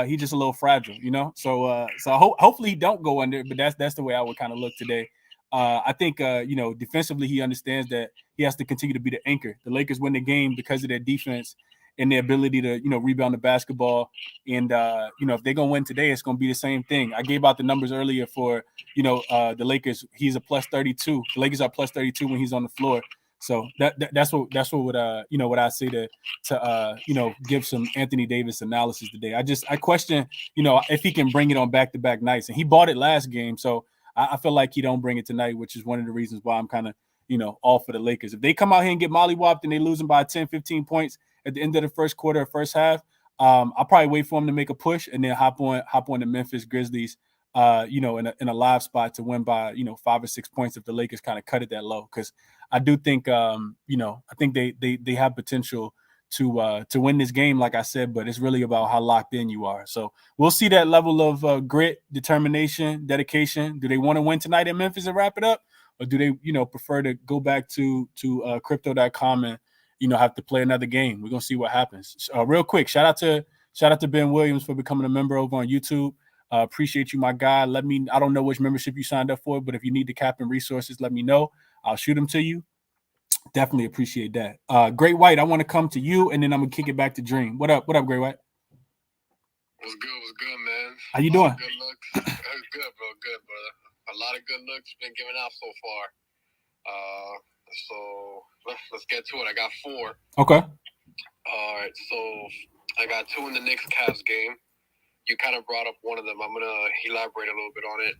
He's just a little fragile, So hopefully he don't go under, but that's the way I would kind of look today. I think defensively he understands that he has to continue to be the anchor. The Lakers win the game because of their defense and their ability to rebound the basketball. And if they're gonna win today, it's gonna be the same thing. I gave out the numbers earlier for the Lakers. He's a plus 32. The Lakers are plus 32 when he's on the floor. So that's what what I say to give some Anthony Davis analysis today. I question if he can bring it on back-to-back nights, and he bought it last game, so I feel like he don't bring it tonight, which is one of the reasons why I'm kind of all for the Lakers. If they come out here and get mollywopped and they lose them by 10, 15 points at the end of the first quarter or first half, I'll probably wait for them to make a push and then hop on the Memphis Grizzlies. In a live spot to win by 5 or 6 points if the Lakers kind of cut it that low, because I do think I think they have potential to win this game, like I said, but it's really about how locked in you are. So we'll see that level of grit, determination, dedication. Do they want to win tonight in Memphis and wrap it up, or do they prefer to go back to crypto.com and have to play another game? We're gonna see what happens. Real quick, shout out to Ben Williams for becoming a member over on YouTube. Appreciate you, my guy. I don't know which membership you signed up for, but if you need the Captain resources, let me know. I'll shoot them to you. Definitely appreciate that. Great White, I want to come to you, and then I'm gonna kick it back to Dream. What up, Great White? What's good, man? How you doing? Good looks. Good, bro. Good, brother. A lot of good looks been given out so far. So let's get to it. I got 4. Okay. All right. So I got 2 in the Knicks Cavs game. You kind of brought up one of them. I'm going to elaborate a little bit on it.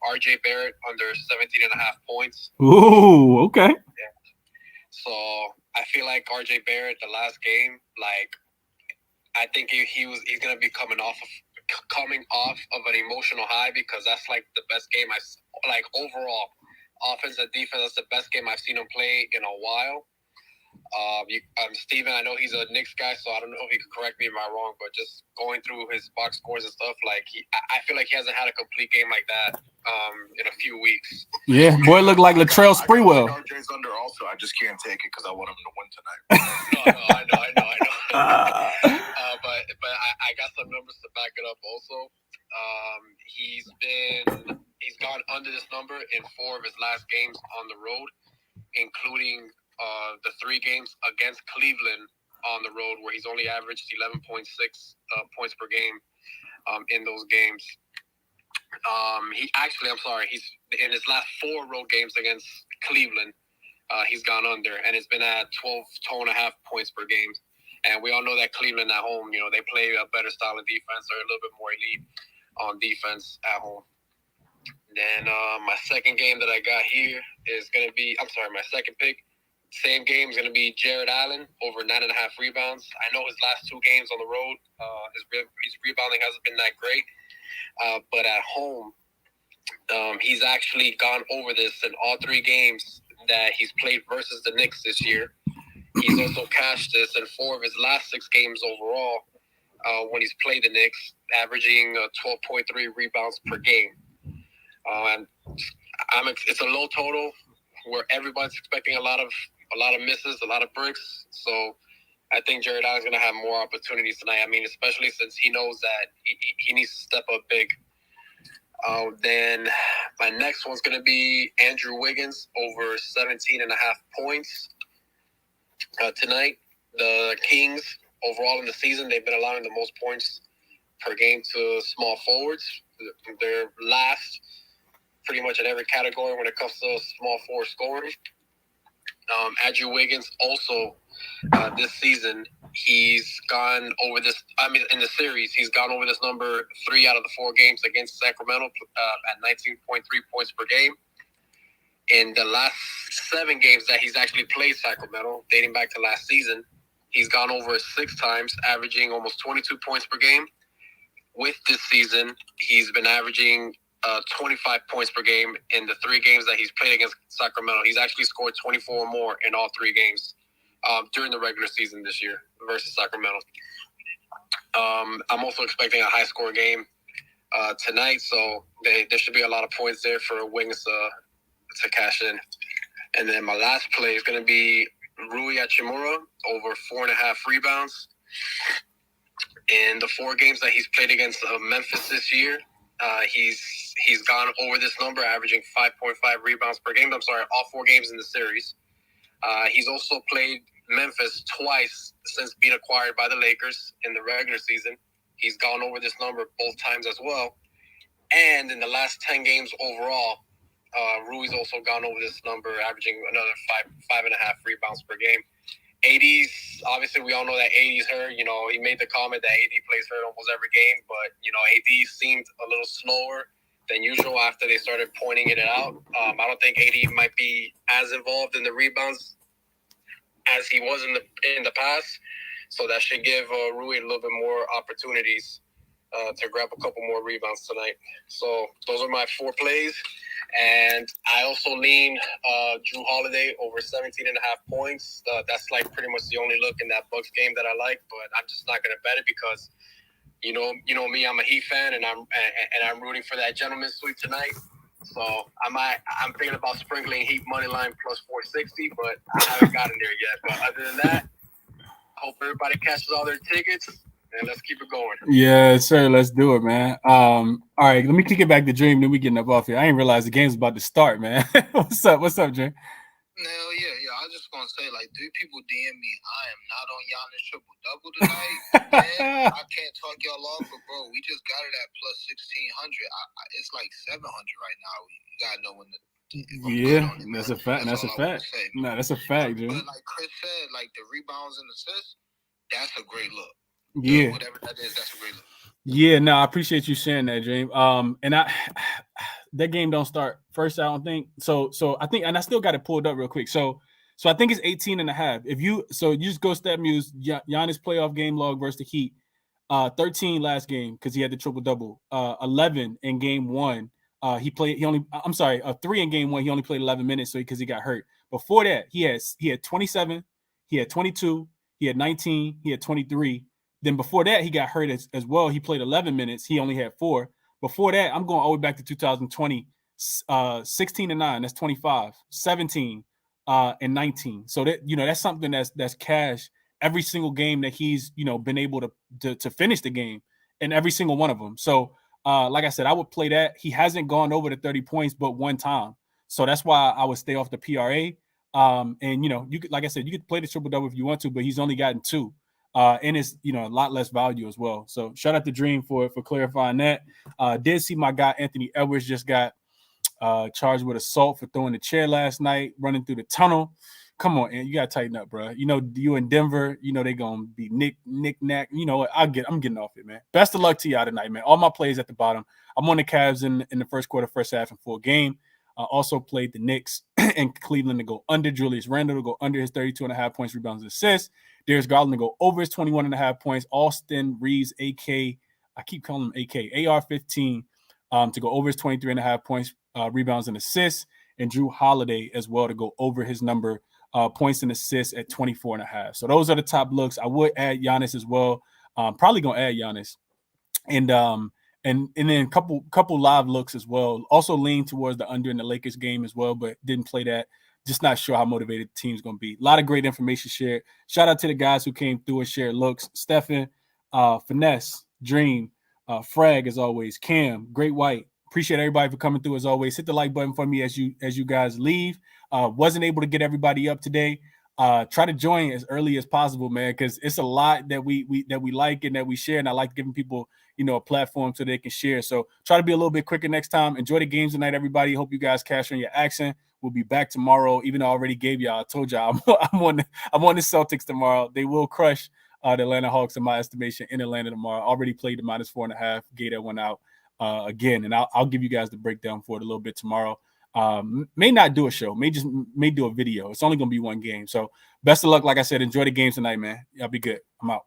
RJ Barrett under 17.5 points. Ooh, okay. Yeah. So I feel like RJ Barrett, the last game, like, I think he's going to be coming off of coming off of an emotional high because that's like the best game overall offense and defense. That's the best game I've seen him play in a while. Steven, I know he's a Knicks guy, so I don't know if he could correct me if I'm wrong, but just going through his box scores and stuff, I feel like he hasn't had a complete game like that in a few weeks. Yeah, boy, look like Latrell Sprewell. RJ's under also. I just can't take it because I want him to win tonight. No, I know. But I got some numbers to back it up also. He's gone under this number in 4 of his last games on the road, including the 3 games against Cleveland on the road, where he's only averaged 11.6 points per game in those games. He's in his last 4 road games against Cleveland, he's gone under, and it's been at 12.5 points per game. And we all know that Cleveland at home, they play a better style of defense. They're a little bit more elite on defense at home. Then my second game that I got here is going to be, my second pick. Same game is going to be Jared Allen over 9.5 rebounds. I know his last 2 games on the road, his rebounding hasn't been that great. But at home, he's actually gone over this in all 3 games that he's played versus the Knicks this year. He's also cashed this in 4 of his last 6 games overall when he's played the Knicks, averaging 12.3 rebounds per game. And it's a low total where everybody's expecting a lot of misses, a lot of bricks. So I think Jared Allen's going to have more opportunities tonight. I mean, especially since he knows that he needs to step up big. Then my next one's going to be Andrew Wiggins over 17.5 points tonight. The Kings, overall in the season, they've been allowing the most points per game to small forwards. They're last pretty much in every category when it comes to small forward scoring. Andrew Wiggins also this season, he's gone over this. In the series, he's gone over this number 3 out of the 4 games against Sacramento at 19.3 points per game. In the last 7 games that he's actually played Sacramento, dating back to last season, he's gone over 6 times, averaging almost 22 points per game. With this season, he's been averaging 25 points per game in the 3 games that he's played against Sacramento. He's actually scored 24 or more in all 3 games during the regular season this year versus Sacramento. I'm also expecting a high-score game tonight, so there should be a lot of points there for Wiggins to cash in. And then my last play is going to be Rui Hachimura over 4.5 rebounds. In the 4 games that he's played against Memphis this year, he's gone over this number, averaging 5.5 rebounds per game. All 4 games in the series. He's also played Memphis twice since being acquired by the Lakers in the regular season. He's gone over this number both times as well. And in the last 10 games overall, Rui's also gone over this number, averaging another 5.5 rebounds per game. AD's, obviously, we all know that AD's hurt. He made the comment that AD plays hurt almost every game, but, AD seemed a little slower than usual after they started pointing it out. I don't think AD might be as involved in the rebounds as he was in the past, so that should give Rui a little bit more opportunities to grab a couple more rebounds tonight. So those are my 4 plays. And I also lean Drew Holiday over 17.5 points. That's pretty much the only look in that Bucks game that I like, but I'm just not going to bet it because, you know me, I'm a Heat fan, and I'm rooting for that gentleman's sweep tonight. So I'm thinking about sprinkling Heat money line plus 460, but I haven't gotten there yet. But other than that, I hope everybody catches all their tickets. And let's keep it going. Yeah, sir. Let's do it, man. All right, let me kick it back to Dream. Then we getting up off here. I didn't realize the game's about to start, man. What's up, Dream? Hell yeah. I just gonna say, 3 people DM me. I am not on Giannis triple-double tonight. Man, I can't talk y'all off, but bro, we just got it at plus 1,600. It's like 700 right now. You gotta know when that's a fact. That's a fact. No, that's a fact, Dream. But like Chris said, the rebounds and assists, that's a great look. Yeah, whatever that is, that's a great look. Yeah, no, I appreciate you sharing that, Dream. And that game don't start first, I don't think. So I think, and I still got it pulled up real quick. So I think it's 18.5. If you just go stat muse Giannis playoff game log versus the Heat. 13 last game because he had the triple-double. 11 in game 1. He played. 3 in game 1. He only played 11 minutes because he got hurt. Before that, he had 27. He had 22. He had 19. He had 23. Then before that, he got hurt as well. He played 11 minutes. He only had 4. Before that, I'm going all the way back to 2020. 16 and 9. That's 25. 17 and 19. So that that's something that's cash. Every single game that he's been able to finish the game in every single one of them. So like I said, I would play that. He hasn't gone over the 30 points but one time. So that's why I would stay off the PRA. And you could, like I said, you could play the triple double if you want to, but he's only gotten 2. And it's a lot less value as well. So shout out to Dream for clarifying that. Did see my guy Anthony Edwards just got charged with assault for throwing the chair last night, running through the tunnel. Come on, and you gotta tighten up, bro. You in Denver, they gonna be knick-knack. I'm getting off it, man. Best of luck to y'all tonight, man. All my plays at the bottom. I'm on the Cavs in the first quarter, first half, and full game. I also played the Knicks and Cleveland to go under. Julius Randle to go under his 32.5 points, rebounds, and assists. Darius Garland to go over his 21.5 points. Austin Reeves, I keep calling him AR-15, to go over his 23.5 points, rebounds, and assists. And Drew Holiday as well to go over his number, points and assists at 24.5. So those are the top looks. I would add Giannis as well. Probably gonna add Giannis, and then a couple live looks as well. Also lean towards the under in the Lakers game as well, but didn't play that. Just not sure how motivated the team's gonna be. A lot of great information shared. Shout out to the guys who came through and shared looks. Stefan, Finesse, Dream, Frag as always, Cam, Great White. Appreciate everybody for coming through as always. Hit the like button for me as you guys leave. Wasn't able to get everybody up today. Try to join as early as possible, man, because it's a lot that we like and that we share, and I like giving people a platform so they can share. So try to be a little bit quicker next time. Enjoy the games tonight, everybody. Hope you guys cash on your action. We'll be back tomorrow. Even though I already gave y'all, I told y'all I'm on the Celtics tomorrow. They will crush the Atlanta Hawks in my estimation in Atlanta tomorrow. Already played the -4.5. Gate that one out again, and I'll give you guys the breakdown for it a little bit tomorrow. May not do a show, may do a video. It's only gonna be one game. So best of luck. Like I said, enjoy the games tonight, man. Y'all be good. I'm out.